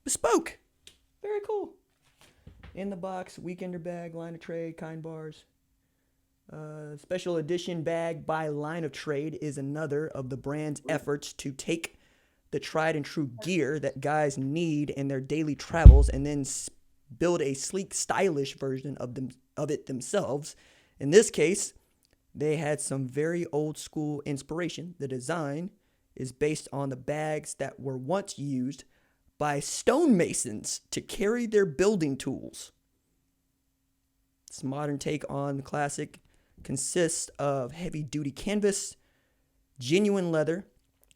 Speaker 1: Bespoke. Very cool. In the box, Weekender bag, line of trade, kind bars. Special edition bag by Line of Trade is another of the brand's efforts to take the tried and true gear that guys need in their daily travels and then build a sleek, stylish version of it themselves. In this case, they had some very old school inspiration. The design is based on the bags that were once used by stonemasons to carry their building tools. This modern take on the classic consists of heavy-duty canvas, genuine leather,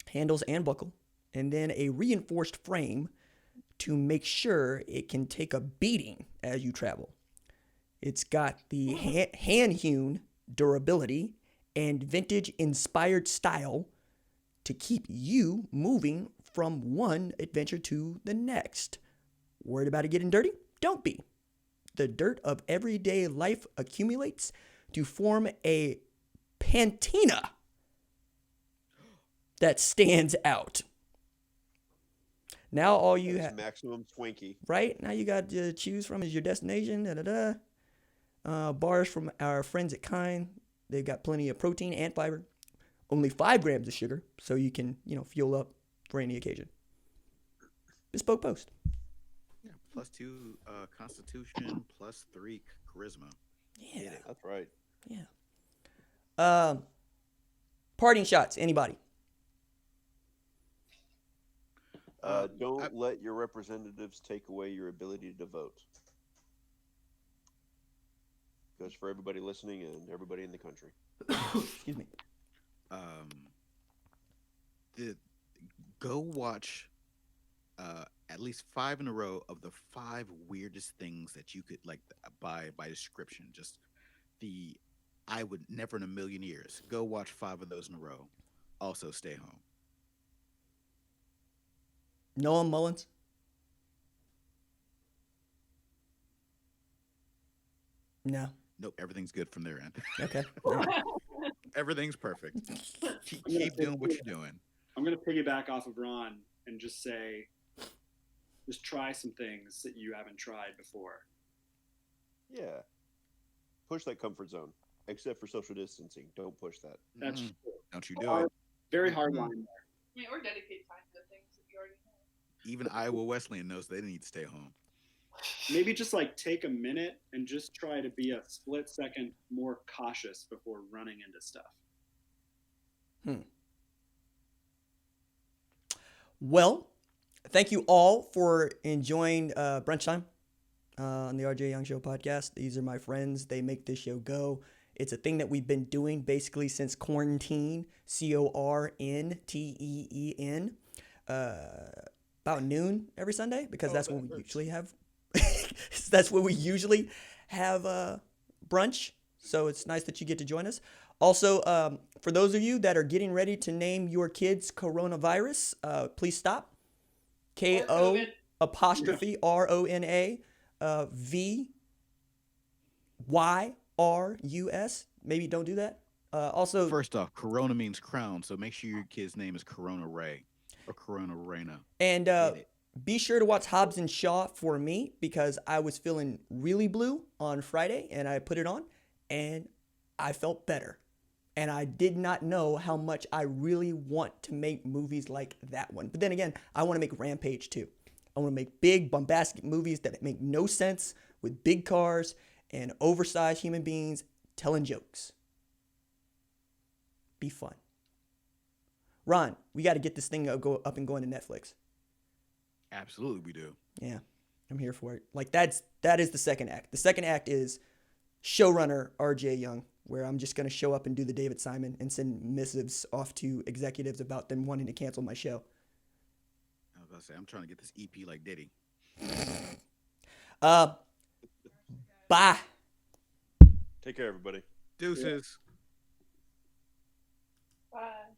Speaker 1: handles and buckle, and then a reinforced frame to make sure it can take a beating as you travel. It's got the hand-hewn durability and vintage-inspired style to keep you moving from one adventure to the next. Worried about it getting dirty? Don't be. the dirt of everyday life accumulates to form a patina that stands out. Now all you have,
Speaker 5: maximum Twinkie.
Speaker 1: right? Now you got to choose from is your destination. Bars from our friends at Kind. They've got plenty of protein and fiber. Only 5 grams of sugar, so you can, fuel up for any occasion. Bespoke Post.
Speaker 2: Yeah, +2 Constitution, +3 charisma.
Speaker 1: Yeah,
Speaker 5: That's right.
Speaker 1: yeah. Parting shots. Anybody?
Speaker 5: Don't let your representatives take away your ability to vote. Goes for everybody listening and everybody in the country.
Speaker 1: Excuse me.
Speaker 2: Go watch at least 5 in a row of the 5 weirdest things that you could like by description. Just I would never in a million years. Go watch 5 of those in a row. Also, stay home.
Speaker 1: Noah Mullins. No.
Speaker 2: Nope, everything's good from their end.
Speaker 1: Okay.
Speaker 2: Everything's perfect. Keep doing what you're doing.
Speaker 4: I'm going to piggyback off of Ron and just say, just try some things that you haven't tried before.
Speaker 5: Yeah. Push that comfort zone. Except for social distancing. Don't push that.
Speaker 4: That's true.
Speaker 2: Don't you do it.
Speaker 4: Very hard line there.
Speaker 3: I mean, or dedicate time to things that you already know.
Speaker 2: Even Iowa Wesleyan knows they need to stay home.
Speaker 4: Maybe just like take a minute and just try to be a split second more cautious before running into stuff.
Speaker 1: Well, thank you all for enjoying Brunch Time on the RJ Young Show podcast. These are my friends. They make this show go. It's a thing that we've been doing basically since quarantine, CORNTEEN, about noon every Sunday, because that's when we usually have brunch. So it's nice that you get to join us. Also, for those of you that are getting ready to name your kids coronavirus, please stop. KO apostrophe RONA VYRUS. Maybe don't do that. Also,
Speaker 2: First off, Corona means crown, so make sure your kid's name is Corona Ray or Corona Reyna.
Speaker 1: and be sure to watch Hobbs and Shaw for me, because I was feeling really blue on Friday and I put it on and I felt better. And I did not know how much I really want to make movies like that one. But then again, I want to make Rampage too. I want to make big, bombastic movies that make no sense with big cars and oversized human beings telling jokes. Be fun. Ron, we got to get this thing up and going to Netflix.
Speaker 2: Absolutely, we do.
Speaker 1: Yeah, I'm here for it. Like that is the second act. The second act is showrunner RJ Young, where I'm just going to show up and do the David Simon and send missives off to executives about them wanting to cancel my show.
Speaker 2: I was about to say, I'm trying to get this EP like Diddy.
Speaker 1: Bye.
Speaker 5: Take care, everybody.
Speaker 2: Deuces.
Speaker 3: Bye.